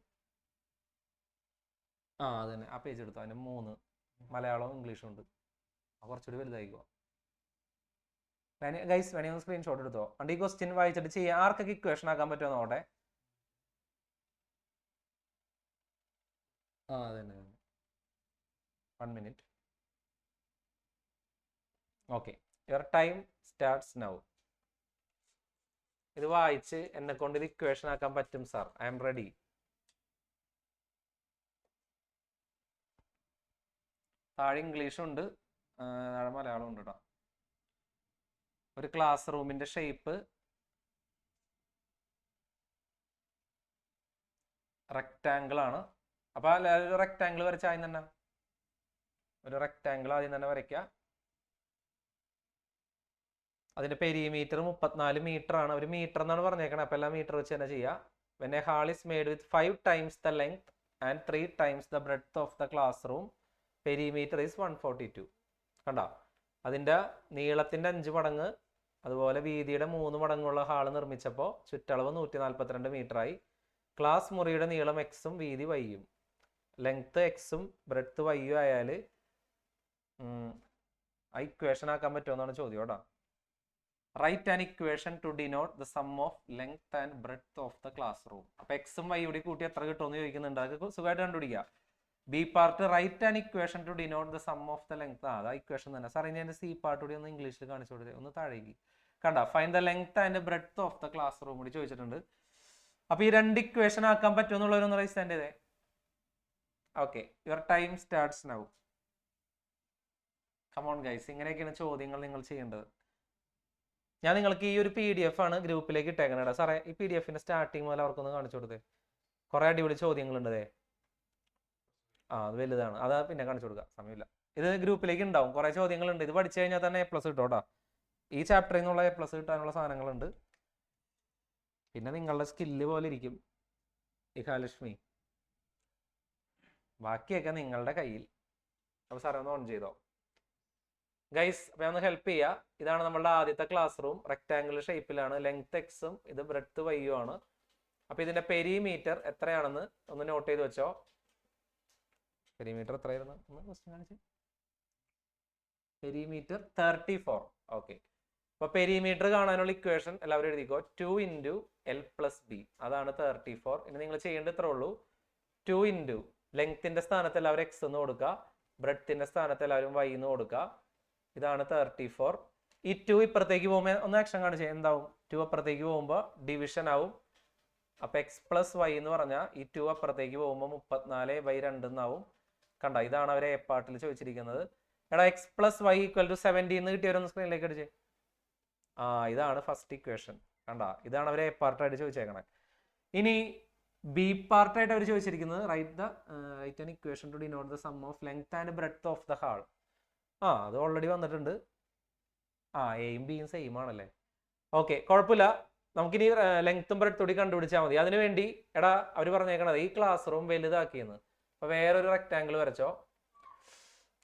[SPEAKER 1] അത് തന്നെ, ആ പേജ് എടുത്തു. അതിന് 3 മലയാളവും ഇംഗ്ലീഷും ഉണ്ട്. കുറച്ചുകൂടി വലുതായിക്കോ ഗൈസ്. വേണേ ഒന്ന് സ്ക്രീൻഷോട്ട് എടുത്തോ. അതുകൊണ്ട് ഈ ക്വസ്റ്റ്യൻ വായിച്ചിട്ട് ചെയ്യാം. ആർക്കൊക്കെ ഇക്വേഷൻ ആക്കാൻ പറ്റുമോ നോട്ടെ? അതന്നെ, 1 minute. Okay, your time starts now. ഇത് വായിച്ച് എന്നെ കൊണ്ട് ഇത് ഇക്വേഷൻ ആക്കാൻ പറ്റും സാർ, ഐ എം റെഡി. താഴെ ഇംഗ്ലീഷും ഉണ്ട്, താഴെ മലയാളം ഉണ്ട് കേട്ടോ. ഒരു ക്ലാസ് റൂമിന്റെ ഷേപ്പ് റെക്റ്റാങ്കിൾ ആണ്. അപ്പൊ ഒരു റെക്റ്റാങ്കിൾ വരച്ച ആദ്യം തന്നെ ഒരു റെക്റ്റാങ്കിൾ ആദ്യം തന്നെ വരയ്ക്കുക. അതിന്റെ പെരിമീറ്റർ 34 മീറ്റർ ആണ്. ഒരു മീറ്റർ എന്നാണ് പറഞ്ഞേക്കണേ, അപ്പൊ എല്ലാം മീറ്റർ വെച്ച് തന്നെ ചെയ്യാം. When a hall is made with 5 times the length and 3 times the breadth of the classroom, perimeter is 142. കണ്ടോ? അതിന്റെ നീളത്തിന്റെ 5 മടങ്ങ് അതുപോലെ വീതിയുടെ 3 മടങ്ങുള്ള ഹാള് നിർമ്മിച്ചപ്പോൾ ചുറ്റളവ് 142 മീറ്റർ ആയി. ക്ലാസ് മുറിയുടെ നീളം എക്സും വീതി വൈയും, ലെങ്ത് എക്സും ബ്രെഡ്ത്ത് വൈയും ആയാൽ ആ ഇക്വേഷൻ ആക്കാൻ പറ്റുമെന്നാണ് ചോദ്യം കേട്ടോ. Write an equation to denote the sum of length and breadth of the classroom. അപ്പൊ എക്സും വൈ കൂടി കൂട്ടി എത്ര കിട്ടുമെന്ന് ചോദിക്കുന്നുണ്ട്. അതൊക്കെ സുഖമായിട്ട് കണ്ടുപിടിക്കുക. B part, write an equation to denote the sum of the length. അതാ ഇക്വേഷൻ തന്നെ സാർ. ഇനി എന്റെ സി പാർട്ട് കൂടി ഒന്ന് ഇംഗ്ലീഷിൽ കാണിച്ചു കൊടുത്തേ, ഒന്ന് താഴേക്ക്. കണ്ട, find the length and breadth of the class room കൂടി ചോദിച്ചിട്ടുണ്ട്. അപ്പൊ ഈ 2 ഇക്വേഷൻ ആക്കാൻ പറ്റുമെന്നുള്ളവരൊന്ന് റൈസ് സ്റ്റാൻഡ് ചെയ്തേ. Okay, your time starts now. Come on guys, ഇങ്ങനെയൊക്കെയാണ് ചോദ്യങ്ങൾ നിങ്ങൾ ചെയ്യേണ്ടത്. ഞാൻ നിങ്ങൾക്ക് ഈ ഒരു PDF ആണ് ഗ്രൂപ്പിലേക്ക് ഇട്ടേക്കണേ സാറേ. ഈ PDF സ്റ്റാർട്ടിങ് മുതൽ അവർക്കൊന്ന് കാണിച്ചു കൊടുത്തേ. കുറെ അടിപൊളി ചോദ്യങ്ങളുണ്ടതേ. അത് വലുതാണ്, അതാ പിന്നെ കാണിച്ചു കൊടുക്കുക, സമയമില്ല. ഇത് ഗ്രൂപ്പിലേക്ക് ഉണ്ടാവും, കുറെ ചോദ്യങ്ങളുണ്ട്. ഇത് പഠിച്ചു കഴിഞ്ഞാൽ തന്നെ A+ കിട്ടോട്ടാ. ഈ ചാപ്റ്ററിൽ നിന്നുള്ള A+ കിട്ടാനുള്ള സാധനങ്ങളുണ്ട്. പിന്നെ നിങ്ങളുടെ സ്കില്ല് പോലെ ഇരിക്കും ഇഹാലക്ഷ്മി, ബാക്കിയൊക്കെ നിങ്ങളുടെ കയ്യിൽ. അപ്പൊ സാറേ ഒന്ന് ഓൺ ചെയ്തോ ഗൈസ്. അപ്പൊ ഞാൻ ഒന്ന് ഹെൽപ്പ് ചെയ്യാം. ഇതാണ് നമ്മളുടെ ആദ്യത്തെ ക്ലാസ് റൂം. റെക്ടാംഗുലർ ഷേപ്പിലാണ്, ലെങ്ത് എക്സും ഇത് ബ്രെഡ്ത്ത് വൈയും ആണ്. അപ്പൊ ഇതിന്റെ പെരിമീറ്റർ എത്രയാണെന്ന് ഒന്ന് നോട്ട് ചെയ്ത് വെച്ചോ. പെരിമീറ്റർ എത്രയായിരുന്നു ഒന്ന് ക്വസ്റ്റ്യൻ കാണിച്ചു. പെരിമീറ്റർ 34. ഓക്കെ, അപ്പൊ പെരിമീറ്റർ കാണാനുള്ള ഇക്വേഷൻ എല്ലാവരും എഴുതിക്കോ. 2 into L plus B, അതാണ് 34. ഇനി നിങ്ങൾ ചെയ്യേണ്ടത് ഇത്രേ ഉള്ളൂ. 2 into ലെങ്ത്തിന്റെ സ്ഥാനത്ത് എല്ലാവരും എക്സ് എന്ന് കൊടുക്കുക, ബ്രെഡ്ത്തിന്റെ സ്ഥാനത്ത് എല്ലാവരും വൈ എന്ന് കൊടുക്കുക. ഇതാണ് 34. ഈ 2 ഇപ്പുറത്തേക്ക് പോകുമ്പോൾ ഒന്ന് ആക്ഷൻ കാണിച്ചേ, എന്താവും? 2 അപ്പുറത്തേക്ക് പോകുമ്പോൾ ഡിവിഷൻ ആവും. അപ്പൊ x പ്ലസ് വൈ എന്ന് പറഞ്ഞാൽ ഈ 2 അപ്പുറത്തേക്ക് പോകുമ്പോൾ 34/2 എന്നാവും. കണ്ട, ഇതാണ് അവരെ എ പാർട്ടിൽ ചോദിച്ചിരിക്കുന്നത്. എടാ x plus y equal to 70 എന്ന് കിട്ടിയവരൊന്ന് സ്ക്രീനിലേക്ക് അടിച്ചേ. ഇതാണ് ഫസ്റ്റ് ഇക്വേഷൻ. കണ്ട, ഇതാണ് അവരെ എ പാർട്ടായിട്ട് ചോദിച്ചേക്കണേ. ഇനി ബി പാർട്ടായിട്ട് അവർ ചോദിച്ചിരിക്കുന്നത് write an equation to denote the sum of length and breadth of the hall. അത് ഓൾറെഡി വന്നിട്ടുണ്ട്. എയും ബിയും സെയിം ആണല്ലേ. ഓക്കെ, കുഴപ്പമില്ല. നമുക്കിനി ലെങ്ത്തും ബ്രെഡ്ത്തും കൂടി കണ്ടുപിടിച്ചാൽ മതി. അതിനുവേണ്ടി എടാ അവർ പറഞ്ഞേക്കണത് ഈ ക്ലാസ് റൂം വലുതാക്കിയെന്ന്. അപ്പൊ വേറൊരു റെക്ടാങ്കിൾ വരച്ചോ.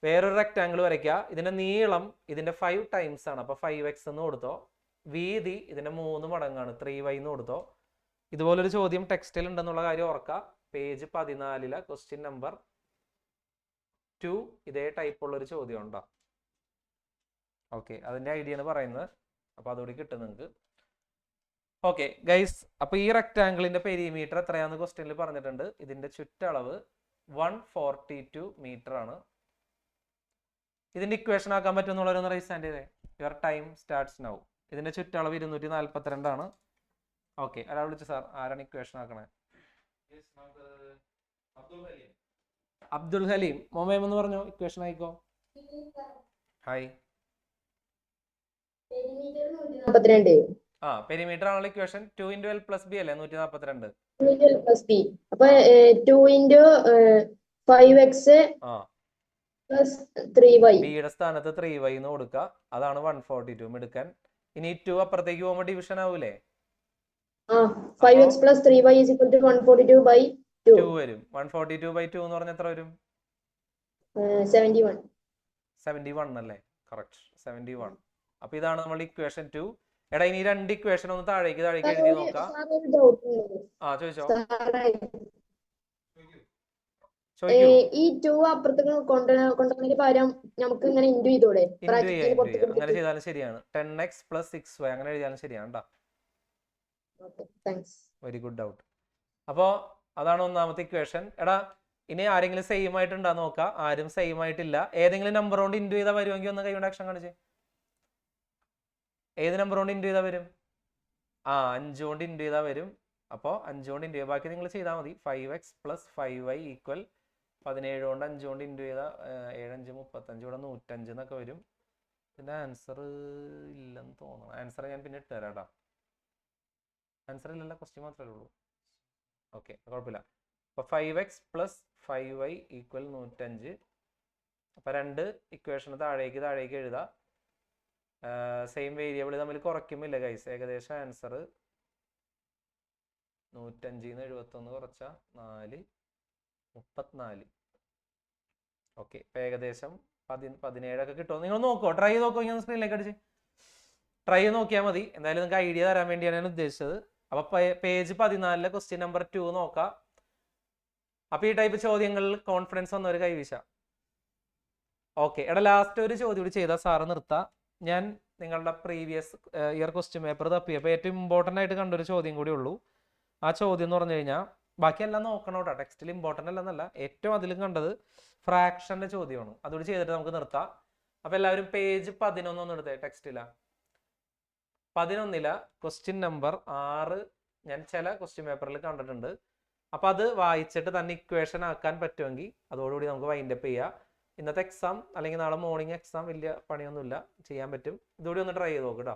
[SPEAKER 1] വേറൊരു റെക്ടാങ്കിൾ വരയ്ക്കുക. ഇതിന്റെ നീളം ഇതിന്റെ 5 ടൈംസ് ആണ്. അപ്പൊ 5x എന്ന് കൊടുത്തോ. വീതി ഇതിന്റെ 3 മടങ്ങാണ്, 3y എന്ന് കൊടുത്തോ. ഇതുപോലൊരു ചോദ്യം ടെക്സ്റ്റിൽ ഉണ്ടെന്നുള്ള കാര്യം ഓർക്കുക. പേജ് 14 ക്വസ്റ്റ്യൻ നമ്പർ 2 ഇതേ ടൈപ്പ് ഉള്ളൊരു ചോദ്യം ഉണ്ടോ? ഓക്കെ, അതിന്റെ ഐഡിയ ആണ് പറയുന്നത്. അപ്പൊ അതുകൂടി കിട്ടും നിങ്ങൾക്ക്. ഓക്കെ ഗൈസ്, അപ്പൊ ഈ റെക്ടാങ്കിളിന്റെ പെരിമീറ്റർ എത്രയാന്ന് ക്വസ്റ്റ്യനിൽ പറഞ്ഞിട്ടുണ്ട്. ഇതിന്റെ ചുറ്റളവ് 142 മീറ്റർ ആണ്. ഇതിന്റെ ഇക്വേഷൻ ആക്കാൻ പറ്റുമെന്നുള്ളവരൊന്ന് റൈസ് ഹാൻഡ് ചെയ്തേ. Your time starts now. ഇതിന്റെ ചുറ്റളവ് 242 ആണ്. ഓക്കെ, ഒരാൾ വിളിച്ചു സാർ, ആരാണ് ഇക്വേഷൻ ആക്കണേ? അബ്ദുൽ ഹലീം. മൊമേം എന്ന് പറഞ്ഞോ, ഇക്വേഷൻ ആയിക്കോ. ഹായ്. പെരിമീറ്റർ ആണല്ലോ ഇക്വേഷൻ. 2 × L + B അല്ലേ 142.
[SPEAKER 7] 2 × L + B. അപ്പൊ 2 × 5x + 3y.
[SPEAKER 1] ബിയുടെ സ്ഥാനത്ത് 3y എന്ന് കൊടുക്കുക. അതാണ് 142 എടുക്കാൻ. ഇനി 2 അപ്പുറത്തേക്ക് പോകുമ്പോൾ ഡിവിഷൻ ആവൂലേ?
[SPEAKER 7] 5x + 3y = 142/2
[SPEAKER 1] വരും. 142/2 എന്ന് പറഞ്ഞാൽ എത്ര വരും? 71 അല്ലേ? കറക്റ്റ്, 71. അപ്പൊ ഇതാണ് നമ്മുടെ ഇക്വേഷൻ 2. എടാ, ഇനി രണ്ട് ഇക്വേഷൻ ഒന്ന് താഴേക്ക് എഴുതി നോക്കാം. ചോദിച്ചോ.
[SPEAKER 7] ഈ 2 അപ്പുറത്തേക്ക് കൊണ്ടുവന്നതിന് പകരം നമുക്ക് ഇങ്ങനെ ഇൻഡു ചെയ്തൂടെ?
[SPEAKER 1] അങ്ങനെ ചെയ്താലും ശരിയാണ്. 10x + 6y അങ്ങനെ എഴുതിയാലും ശരിയാണ് കേട്ടോ. Very good doubt. അപ്പോ അതാണ് ഒന്നാമത്തെ ഇക്വേഷൻ. എടാ, ഇനി ആരെങ്കിലും സെയിം ആയിട്ടുണ്ടാ നോക്കാം. ആരും സെയിം ആയിട്ടില്ല. ഏതെങ്കിലും നമ്പർ കൊണ്ട് ഇൻഡു ചെയ്താൽ വരുമെങ്കിൽ ഒന്ന് കൈകൊണ്ട് ആക്ഷൻ കാണിച്ചേ. ഏത് നമ്പർ കൊണ്ട് ഇൻഡു ചെയ്താൽ വരും? 5 കൊണ്ട് ഇൻഡു ചെയ്താൽ വരും. അപ്പോൾ 5 കൊണ്ട് ഇൻഡു ചെയ്യുക. ബാക്കി നിങ്ങൾ ചെയ്താൽ മതി. 5x + 5y = 17 കൊണ്ട് 5 കൊണ്ട് ഇൻഡു ചെയ്താൽ 7 5 35 ഇവിടെ 105 എന്നൊക്കെ വരും. ഇതിന്റെ ആൻസർ ഇല്ലെന്ന് തോന്നണം. ആൻസർ ഞാൻ പിന്നെ ഇട്ട് തരാം കേട്ടോ. ആൻസർ ഇല്ലല്ലോ, ക്വസ്റ്റ്യൻ മാത്രമേ ഉള്ളൂ. ഓക്കെ, കുഴപ്പമില്ല. അപ്പൊ 5x + 5y = 105. അപ്പൊ രണ്ട് ഇക്വേഷൻ താഴേക്ക് എഴുതാം. സെയിം വേരിയബിൾ തമ്മിൽ കുറയ്ക്കുമില്ല ഗൈസ്. ഏകദേശം ആൻസർ 105 ന്ന് 71 കുറച്ചാ 4 34. ഓക്കെ, ഇപ്പൊ ഏകദേശം 17 ഒക്കെ കിട്ടുമോ നിങ്ങൾ നോക്കോ. ട്രൈ ചെയ്ത് നോക്കോ. ഇങ്ങനെ സ്ക്രീനിലേക്ക് അടിച്ച് ട്രൈ ചെയ്ത് നോക്കിയാൽ മതി. എന്തായാലും നിങ്ങൾക്ക് ഐഡിയ തരാൻ വേണ്ടിയാണ് ഞാൻ ഉദ്ദേശിച്ചത്. അപ്പൊ പേജ് 14 ക്വസ്റ്റ്യൻ നമ്പർ 2 നോക്കാം. അപ്പൊ ഈ ടൈപ്പ് ചോദ്യങ്ങളിൽ കോൺഫിഡൻസ് വന്നവർ കൈവീശ. ഓക്കെ, എടാ ലാസ്റ്റ് ഒരു ചോദ്യം കൂടി ചെയ്താൽ സാറ് നിർത്താം. ഞാൻ നിങ്ങളുടെ പ്രീവിയസ് ഇയർ ക്വസ്റ്റ്യൻ പേപ്പർ തപ്പിയപ്പോൾ ഏറ്റവും ഇമ്പോർട്ടൻ്റ് ആയിട്ട് കണ്ടൊരു ചോദ്യം കൂടി ഉള്ളൂ. ആ ചോദ്യം എന്ന് പറഞ്ഞു കഴിഞ്ഞാൽ ബാക്കിയെല്ലാം നോക്കണം കേട്ടോ. ടെക്സ്റ്റിൽ ഇമ്പോർട്ടൻ്റ് അല്ലെന്നല്ല, ഏറ്റവും അതിലും കണ്ടത് ഫ്രാക്ഷൻ്റെ ചോദ്യമാണ്. അതുകൂടി ചെയ്തിട്ട് നമുക്ക് നിർത്താം. അപ്പൊ എല്ലാവരും പേജ് 11 ഒന്ന് എടുത്തേ. ടെക്സ്റ്റിലാ 11 ക്വസ്റ്റ്യൻ നമ്പർ 6 ഞാൻ ചില ക്വസ്റ്റ്യൻ പേപ്പറിൽ കണ്ടിട്ടുണ്ട്. അപ്പൊ അത് വായിച്ചിട്ട് തന്നെ ഇക്വേഷൻ ആക്കാൻ പറ്റുമെങ്കിൽ അതോടുകൂടി നമുക്ക് വൈൻഡപ്പ് ചെയ്യാം. ഇന്നത്തെ എക്സാം അല്ലെങ്കിൽ നാളെ മോർണിംഗ് എക്സാം വലിയ പണിയൊന്നുമില്ല, ചെയ്യാൻ പറ്റും. ഇതുകൂടി ഒന്ന് ട്രൈ ചെയ്ത് നോക്ക് കേട്ടോ.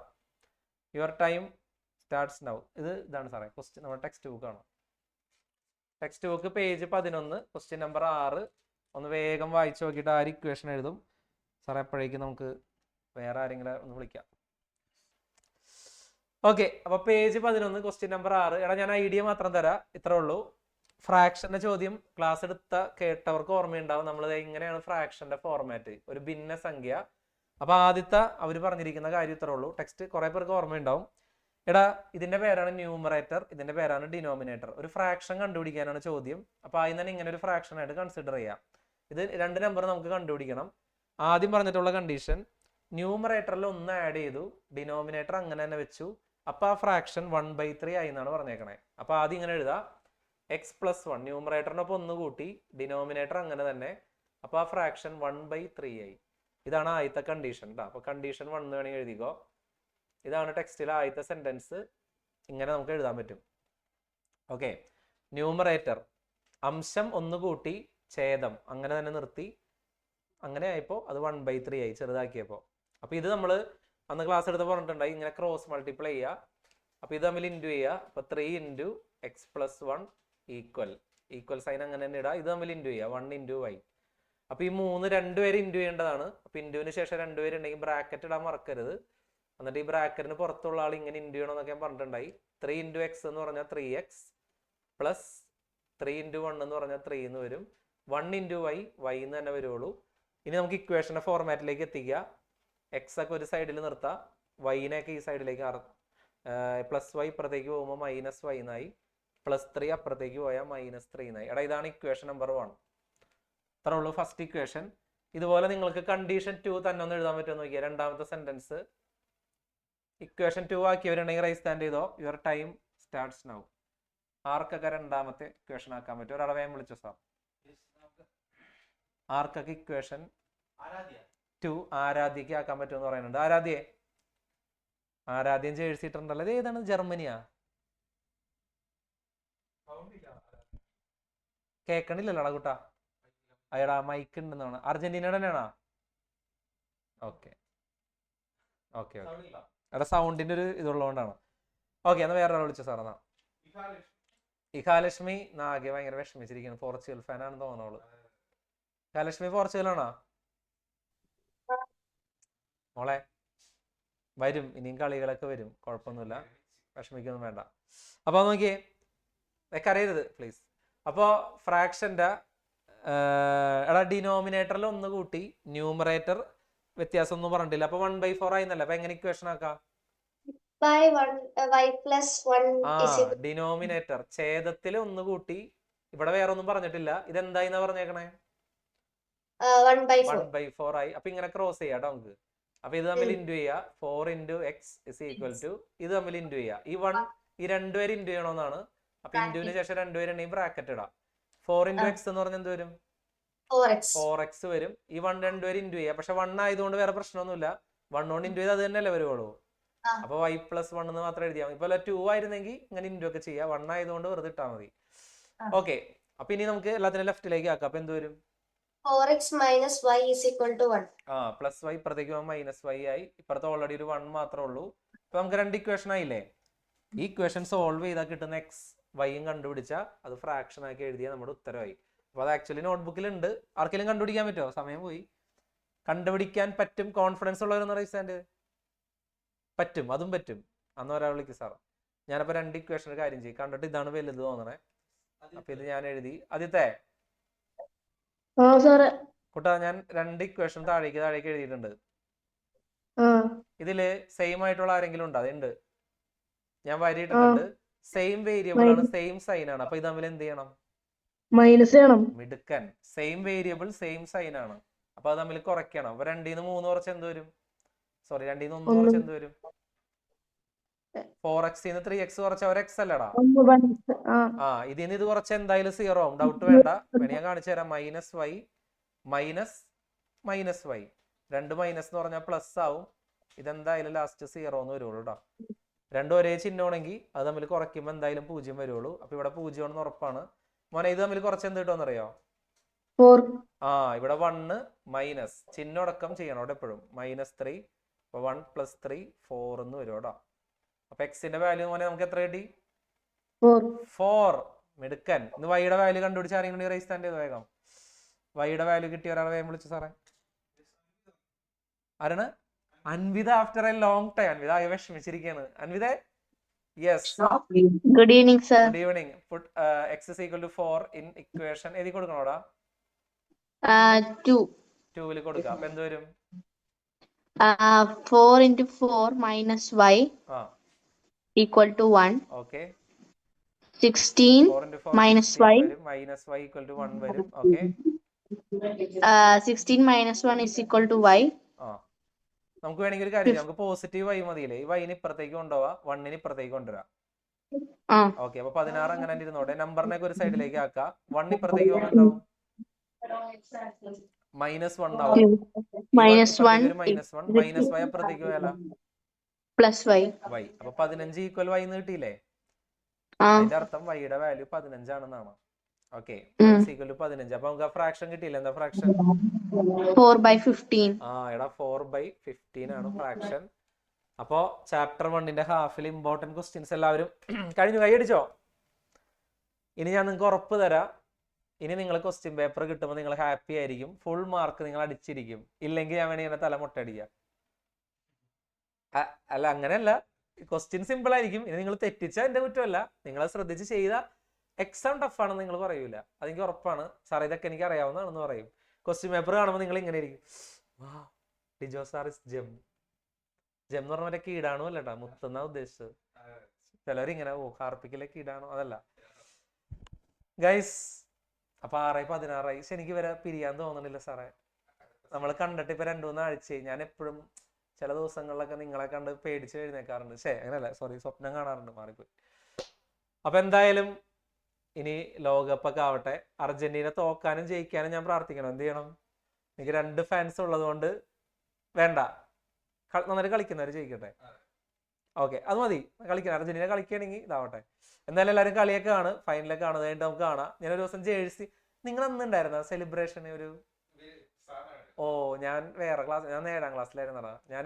[SPEAKER 1] Your time starts now. ഇതാണ് സാറേ ക്വസ്റ്റ്യൻ, നമ്മുടെ ടെക്സ്റ്റ് ബുക്കാണ്. Text book page 11 question number 6 ഒന്ന് വേഗം വായിച്ചു നോക്കിയിട്ട് ആര് ഇക്വേഷൻ എഴുതും സാറേ എപ്പോഴേക്കും നമുക്ക് വേറെ ആരെങ്കിലും ഒന്ന് വിളിക്കാം. ഓക്കെ, അപ്പൊ പേജ് 11 ക്വസ്റ്റ്യൻ നമ്പർ 6. എടാ, ഞാൻ ഐഡിയ മാത്രം തരാം, ഇത്രേ ഉള്ളൂ. ഫ്രാക്ഷന്റെ ചോദ്യം ക്ലാസ് എടുത്ത കേട്ടവർക്ക് ഓർമ്മയുണ്ടാവും. നമ്മൾ ഇങ്ങനെയാണ് ഫ്രാക്ഷന്റെ ഫോർമാറ്റ്, ഒരു ഭിന്ന സംഖ്യ. അപ്പൊ ആദ്യത്തെ അവർ പറഞ്ഞിരിക്കുന്ന കാര്യം ഇത്രേ ഉള്ളൂ. ടെക്സ്റ്റ് കുറെ പേർക്ക് ഓർമ്മയുണ്ടാവും. എടാ, ഇതിന്റെ പേരാണ് ന്യൂമറേറ്റർ, ഇതിന്റെ പേരാണ് ഡിനോമിനേറ്റർ. ഒരു ഫ്രാക്ഷൻ കണ്ടുപിടിക്കാനാണ് ചോദ്യം. അപ്പൊ ആദ്യം തന്നെ ഇങ്ങനെ ഒരു ഫ്രാക്ഷൻ ആയിട്ട് കൺസിഡർ ചെയ്യാം. ഇത് രണ്ട് നമ്പർ നമുക്ക് കണ്ടുപിടിക്കണം. ആദ്യം പറഞ്ഞിട്ടുള്ള കണ്ടീഷൻ, ന്യൂമറേറ്ററിൽ 1 ആഡ് ചെയ്തു, ഡിനോമിനേറ്റർ അങ്ങനെ തന്നെ വെച്ചു. അപ്പൊ ആ ഫ്രാക്ഷൻ 1/3 ആയി എന്നാണ് പറഞ്ഞേക്കണേ. അപ്പൊ ആദ്യം ഇങ്ങനെ എഴുതാം, x + 1 ന്യൂമറേറ്ററിനൊപ്പം 1 കൂട്ടി, ഡിനോമിനേറ്റർ അങ്ങനെ തന്നെ. അപ്പൊ ആ ഫ്രാക്ഷൻ 1/3 ആയി. ഇതാണ് ആദ്യത്തെ കണ്ടീഷൻ കേട്ടോ. അപ്പൊ കണ്ടീഷൻ 1 വേണമെങ്കിൽ എഴുതിക്കോ. ഇതാണ് ടെക്സ്റ്റിലെ ആദ്യത്തെ സെന്റൻസ്. ഇങ്ങനെ നമുക്ക് എഴുതാൻ പറ്റും. ഓക്കെ, ന്യൂമറേറ്റർ അംശം 1 കൂട്ടി ഛേദം അങ്ങനെ തന്നെ നിർത്തി. അങ്ങനെ ആയപ്പോൾ അത് 1/3 ആയി ചെറുതാക്കിയപ്പോൾ. അപ്പൊ ഇത് നമ്മൾ അന്ന് ക്ലാസ് എടുത്ത് പറഞ്ഞിട്ടുണ്ടായി, ഇങ്ങനെ ക്രോസ് മൾട്ടിപ്ലൈ ചെയ്യുക. അപ്പൊ ഇത് തമ്മിൽ ഇൻറ്റു ചെയ്യുക. അപ്പൊ 3 × x + 1 ഈക്വൽ സൈൻ അങ്ങനെ തന്നെ ഇടുക. ഇത് തമ്മിൽ ഇൻറ്റു ചെയ്യുക 1 × y. അപ്പൊ ഈ 3 രണ്ടുപേര് ഇൻറ്റു ചെയ്യേണ്ടതാണ്. അപ്പൊ ഇൻറ്റുവിന് ശേഷം രണ്ടുപേരുണ്ടെങ്കിൽ ബ്രാക്കറ്റ് ഇടാൻ മറക്കരുത്. എന്നിട്ട് ഈ ബ്രാക്കറ്റിന് പുറത്തുള്ള ആൾ ഇങ്ങനെ ഇൻറ്റു ചെയ്യണമെന്നൊക്കെ ഞാൻ പറഞ്ഞിട്ടുണ്ടായി. 3 × x എന്ന് പറഞ്ഞാൽ 3x പ്ലസ് 3 × 1 എന്ന് പറഞ്ഞാൽ 3 എന്ന് വരും. 1 × y എന്ന് തന്നെ വരുള്ളൂ. ഇനി നമുക്ക് ഇക്വേഷന്റെ ഫോർമാറ്റിലേക്ക് എത്തിക്കുക. എക്സ് ഒക്കെ ഒരു സൈഡിൽ നിർത്താം, വൈനെയൊക്കെ ഈ സൈഡിലേക്ക് പ്ലസ് വൈ ഇപ്പുറത്തേക്ക് പോകുമ്പോൾ -y എന്നായി, +3 അപ്പുറത്തേക്ക് പോയാൽ -3 എന്നായി. എടാ ഇതാണ് ഇക്വേഷൻ നമ്പർ 1. അത്രേ ഉള്ളൂ ഫസ്റ്റ് ഇക്വേഷൻ. ഇതുപോലെ നിങ്ങൾക്ക് കണ്ടീഷൻ 2 തന്നെ ഒന്ന് എഴുതാൻ പറ്റുമോ നോക്കിയാൽ. രണ്ടാമത്തെ സെന്റൻസ് ഇക്വേഷൻ 2 ആക്കിയവരുണ്ടെങ്കിൽ റൈസ് സ്റ്റാൻഡ് ചെയ്തോ. Your time starts now. ആർക്കൊക്കെ രണ്ടാമത്തെ ഇക്വേഷൻ ആക്കാൻ പറ്റും? ഒരാളെ വേഗം വിളിച്ചോ സാർ. ആർക്കൊക്കെ ഇക്വേഷൻ 2 ആരാധ്യക്ക് ആക്കാൻ പറ്റുമെന്ന് പറയുന്നുണ്ട്? ആരാധ്യം ജേഴ്സി ഇട്ടിട്ടുണ്ടല്ലോ. ഇത് ഏതാണ്? ജർമ്മനിയാ? കേക്കണില്ലല്ലോടാ കൂട്ടാ. അയ്യടാ മൈക്ക് ഉണ്ടെന്നാണ്. അർജന്റീനയുടെ തന്നെയാണോ? Okay okay okay. എടാ സൗണ്ടിന്റെ ഒരു ഇതുള്ളതുകൊണ്ടാണ്. ഓക്കെ, എന്നാ വേറെ ഒരാൾ വിളിച്ചു സാർ. എന്നാ ഇഹാലക്ഷ്മി നാഗെ ഭയങ്കര വിഷമിച്ചിരിക്കുന്നു. പോർച്ചുഗൽ ഫാനാണെന്ന് തോന്നുന്നു. ഇഹാലക്ഷ്മി പോർച്ചുഗലാണോ മോളെ? വരും, ഇനിയും കളികളൊക്കെ വരും, കുഴപ്പമൊന്നുമില്ല, വിഷമിക്കൊന്നും വേണ്ട. അപ്പൊ നോക്കിയേ, കരയരുത് പ്ലീസ്. അപ്പോ ഫ്രാക്ഷന്റെ ഡിനോമിനേറ്ററിൽ 1 കൂട്ടി ന്യൂമറേറ്റർ വ്യത്യാസം ഒന്നും പറഞ്ഞിട്ടില്ല. അപ്പൊ 1/4 ആയിന്നല്ല. അപ്പൊ എങ്ങനെ ഇക്വേഷൻ ആക്കാം? ഡിനോമിനേറ്റർ ഛേദത്തിൽ 1 കൂട്ടി. ഇവിടെ വേറെ ഒന്നും പറഞ്ഞിട്ടില്ല. ഇതെന്തായിന്നാ പറഞ്ഞേക്കണേ? 1/4 ആയി. അപ്പൊ ഇങ്ങനെ ക്രോസ് ചെയ്യാം കേട്ടോ നമുക്ക്. അപ്പൊ ഇത് തമ്മിൽ ഇൻറ്റു ചെയ്യുക. 4 × x = ഇത് തമ്മിൽ ഇൻറ്റു ചെയ്യുക. ഈ രണ്ടുപേരും ഇൻറ്റു ചെയ്യണമെന്നാണ്. അപ്പൊ ഇൻറ്റുവിന് ശേഷം രണ്ടുപേരുണ്ടെങ്കിൽ ബ്രാക്കറ്റ് ഇടാം. 4 × x എന്ന് പറഞ്ഞാൽ എന്ത് വരും? 4x വരും. ഈ 1 രണ്ടുപേരും ഇൻറ്റു ചെയ്യുക. പക്ഷെ 1 ആയതുകൊണ്ട് വേറെ പ്രശ്നമൊന്നുമില്ല. 1 കൊണ്ട് ഇൻറ്റു ചെയ്ത് അത് തന്നെയല്ലേ വരുവുള്ളൂ. അപ്പൊ y + 1 എന്ന് മാത്രം എഴുതിയാൽ മതി. ഇപ്പൊ 2 ആയിരുന്നെങ്കിൽ ഇങ്ങനെ ഇൻറ്റു ഒക്കെ ചെയ്യാം. 1 ആയതുകൊണ്ട് വെറുതെ ഇട്ടാൽ മതി. ഓക്കെ, അപ്പൊ ഇനി നമുക്ക് എല്ലാത്തിനും ലെഫ്റ്റിലേക്ക് ആക്കാം. അപ്പൊ എന്ത് വരും?
[SPEAKER 8] 4x - y = 1.
[SPEAKER 1] പ്ലസ് y ഇപ്പുറത്തേക്ക് പോകുമ്പോൾ -y ആയി. ഇപ്പുറത്ത് ഓൾറെഡി ഒരു 1 മാത്രമേ ഉള്ളൂ. അപ്പൊ നമുക്ക് 2 ഇക്വേഷൻ ആയില്ലേ? ഈ ഇക്വേഷൻ സോൾവ് ചെയ്താൽ കിട്ടുന്ന x yയും കണ്ടുപിടിച്ചാൽ അത് ഫ്രാക്ഷൻ ആക്കി എഴുതിയാൽ നമ്മുടെ ഉത്തരമായി. അപ്പൊ അത് ആക്ച്വലി നോട്ട്ബുക്കിലുണ്ട്. ആർക്കെങ്കിലും കണ്ടുപിടിക്കാൻ പറ്റുമോ? സമയം പോയി. കണ്ടുപിടിക്കാൻ പറ്റും കോൺഫിഡൻസ് ഉള്ളവരൊന്ന് റൈസ് ഹാൻഡ്. പറ്റും, അതും പറ്റും. അന്ന് ഒരാൾ വിളിക്കും സാർ. ഞാനപ്പോ 2 ഇക്വേഷൻ കാര്യം ചെയ്യും. കണ്ടിട്ട് ഇതാണ് വലുത് തോന്നണേ. അപ്പൊ ഇത് ഞാൻ എഴുതി. ആദ്യത്തെ കൂട്ടാ ഞാൻ 2 ഇക്വേഷൻ താഴേക്ക് എഴുതിയിട്ടുണ്ട്. ഇതില് സെയിം ആയിട്ടുള്ള ആരെങ്കിലും ഉണ്ടോ? അതുണ്ട്, ഞാൻ വരിയിട്ടുണ്ട്. സെയിം വേരിയബിൾ ആണ്, സെയിം സൈൻ ആണ്. അപ്പൊ ഇത് തമ്മിൽ എന്ത് ചെയ്യണം?
[SPEAKER 4] മൈനസ് ചെയ്യണം.
[SPEAKER 1] മിടുക്കൻ. സെയിം വേരിയബിൾ സെയിം സൈൻ ആണ്. അപ്പൊ അത് തമ്മിൽ കുറയ്ക്കണം. അപ്പൊ 2 ൽ നിന്ന് 3 കുറച്ച് എന്ത് വരും? സോറി, 2 ൽ നിന്ന് 1 കുറച്ച് എന്ത് വരും? 4x ൽ നിന്ന് 3x കുറച്ച ഒരു x അല്ലടാ. ഇതിന് ഇത് കുറച്ച് എന്തായാലും 0 ആവും. ഡൗട്ട് വേണ്ട, വേണേ ഞാൻ കാണിച്ചു തരാം. -y -y 2 മൈനസ് എന്ന് പറഞ്ഞാൽ പ്ലസ് ആവും. ഇതെന്തായാലും ലാസ്റ്റ് 0 എന്ന് വരുള്ളൂ കേട്ടോ. രണ്ടും ഒരേ ചിഹ്നമാണെങ്കിൽ അത് തമ്മിൽ കുറയ്ക്കുമ്പോൾ എന്തായാലും 0 വരുള്ളൂ. അപ്പൊ ഇവിടെ 0 ആണെന്ന് ഉറപ്പാണ്. മോനെ ഇത് തമ്മിൽ കുറച്ച് എന്ത് കിട്ടുമെന്നറിയോ? ഇവിടെ 1 മൈനസ് ചിഹ്നം അടക്കം ചെയ്യണം അവിടെ എപ്പോഴും. -3. അപ്പൊ 1 + 3 4 എന്ന് വരും കേട്ടോ. അപ്പൊ എക്സിന്റെ വാല്യൂ മോനെ നമുക്ക് എത്ര കിട്ടി? 4. മിടുക്കൻ. ഇന്ന് വൈയുടെ വാല്യൂ കണ്ടുപിടിച്ച് ആരെങ്കിലും റൈസ് സ്റ്റാൻഡ് ചെയ്ത് വേഗം. വൈയുടെ വാല്യൂ കിട്ടിയ ഒരാളെ വേഗം വിളിച്ചു സാറേ. ആരാണ്? Anvitha. After a long time. Anvitha വിഷമിച്ചിരിക്കുകയാണ്. Anvitha, yes.
[SPEAKER 2] Good evening sir.
[SPEAKER 1] Good evening. Put x = 4 in equation. എഴുതി കൊടുക്കണോടാ? 2 ല് കൊടുക്കാം. അപ്പൊ എന്ത് വരും?
[SPEAKER 2] 4 × 4 - y = 1.
[SPEAKER 1] ഓക്കെ.
[SPEAKER 2] 16
[SPEAKER 1] 4 × 4
[SPEAKER 2] - y
[SPEAKER 1] -y = 1 വരും. ഓക്കെ.
[SPEAKER 2] 16 - 1 = y.
[SPEAKER 1] നമുക്ക് വേണമെങ്കിൽ ഒരു കാര്യം, നമുക്ക് പോസിറ്റീവ് y മതിയില്ലേ? ഈ y ന് ഇപ്പുറത്തേക്ക് കൊണ്ടുപോവാ, 1 ഇപ്പുറത്തേക്ക് കൊണ്ടുവരാം. ഓക്കെ, അപ്പൊ 16 അങ്ങനെ ഇരുന്നോട്ടെ. നമ്പറിനൊക്കെ ഒരു സൈഡിലേക്ക് ആക്കാം. 1 ഇപ്പുറത്തേക്ക് പോകുന്നുണ്ടാവും -1 ആവും.
[SPEAKER 2] -1
[SPEAKER 1] -1 -y അപ്പുറത്തേക്ക് പോയാലോ
[SPEAKER 2] +y.
[SPEAKER 1] y. അപ്പൊ 15 ഈക്വൽ y എന്ന് കിട്ടിയില്ലേ?
[SPEAKER 2] ആ
[SPEAKER 1] അതിന്റെ അർത്ഥം y-യുടെ വാല്യൂ 15 ആണെന്നാണ്. ഓക്കെ,
[SPEAKER 2] ഉം.
[SPEAKER 1] 15. അപ്പൊ നമുക്ക് ആ ഫ്രാക്ഷൻ കിട്ടിയില്ല. എന്താ ഫ്രാക്ഷൻ?
[SPEAKER 2] 4/15.
[SPEAKER 1] എടാ 4/15 ആണ് ഫ്രാക്ഷൻ. അപ്പോ ചാപ്റ്റർ 1ന്റെ ഹാഫിൽ ഇമ്പോർട്ടന്റ് ക്വസ്റ്റ്യൻസ് എല്ലാവരും കഴിഞ്ഞു, കൈയടിച്ചോ? ഇനി ഞാൻ നിങ്ങൾക്ക് ഉറപ്പ് തരാം, ഇനി നിങ്ങൾ ക്വസ്റ്റ്യൻ പേപ്പർ കിട്ടുമ്പോൾ നിങ്ങൾ ഹാപ്പി ആയിരിക്കും, ഫുൾ മാർക്ക് നിങ്ങൾ അടിച്ചിരിക്കും. ഇല്ലെങ്കിൽ ഞാൻ വേണമെങ്കിൽ തല മുട്ടടിക്കാം. അല്ല, അങ്ങനെയല്ല, ക്വസ്റ്റ്യൻ സിമ്പിൾ ആയിരിക്കും. ഇനി നിങ്ങൾ തെറ്റിച്ച എന്റെ കുറ്റമല്ല, നിങ്ങൾ ശ്രദ്ധിച്ച് ചെയ്ത എക്സാം ടഫാണെന്ന് നിങ്ങൾ പറയൂല, അതെനിക്ക് ഉറപ്പാണ്. സാർ ഇതൊക്കെ എനിക്ക് അറിയാവുന്നതാണെന്ന് പറയും. ക്വസ്റ്റ്യൻ പേപ്പർ കാണുമ്പോൾ നിങ്ങൾ ഇങ്ങനെ ഇരിക്കും, Dijo sir is gem. Gem എന്ന് പറഞ്ഞ മറ്റേ കീടാണു അല്ലട്ടാ, മുത്തെന്നാ ഉദ്ദേശിച്ചത്. ചിലവരിങ്ങനെ ഹാർപ്പിക്കിലെ കീടാണോ, അതല്ല ഗൈസ്. അപ്പൊ 6/16 പക്ഷെ എനിക്ക് വരെ പിരിയാൻ തോന്നണില്ല സാറേ. നമ്മൾ കണ്ടിട്ട് ഇപ്പൊ 2-3 ആഴ്ചയായി. ഞാൻ എപ്പോഴും ചില ദിവസങ്ങളിലൊക്കെ നിങ്ങളെ കണ്ട് പേടിച്ച് എഴുന്നേക്കാറുണ്ട്. അങ്ങനെയല്ല, സോറി, സ്വപ്നം കാണാറുണ്ട്, മാറിപ്പോയി. അപ്പൊ എന്തായാലും ഇനി ലോകകപ്പൊക്കെ ആവട്ടെ. അർജന്റീന തോക്കാനും ജയിക്കാനും ഞാൻ പ്രാർത്ഥിക്കണം. എന്ത് ചെയ്യണം? എനിക്ക് 2 ഫാൻസ് ഉള്ളത് കൊണ്ട് വേണ്ട, നന്നായിട്ട് കളിക്കുന്നവർ ജയിക്കട്ടെ. ഓക്കെ, അത് മതി. കളിക്കണം, അർജന്റീന കളിക്കുകയാണെങ്കിൽ ഇതാവട്ടെ. എന്തായാലും എല്ലാവരും കളിയൊക്കെ ആണ്, ഫൈനലൊക്കെ കാണുന്നത് കഴിഞ്ഞിട്ട് നമുക്ക് കാണാം. ഞാനൊരു ദിവസം ജേഴ്സി, നിങ്ങൾ അന്നുണ്ടായിരുന്ന സെലിബ്രേഷൻ ഞാൻ വേറെ ക്ലാസ്, ഞാൻ 7ാം ക്ലാസ്സിലായിരുന്നടാ. ഞാൻ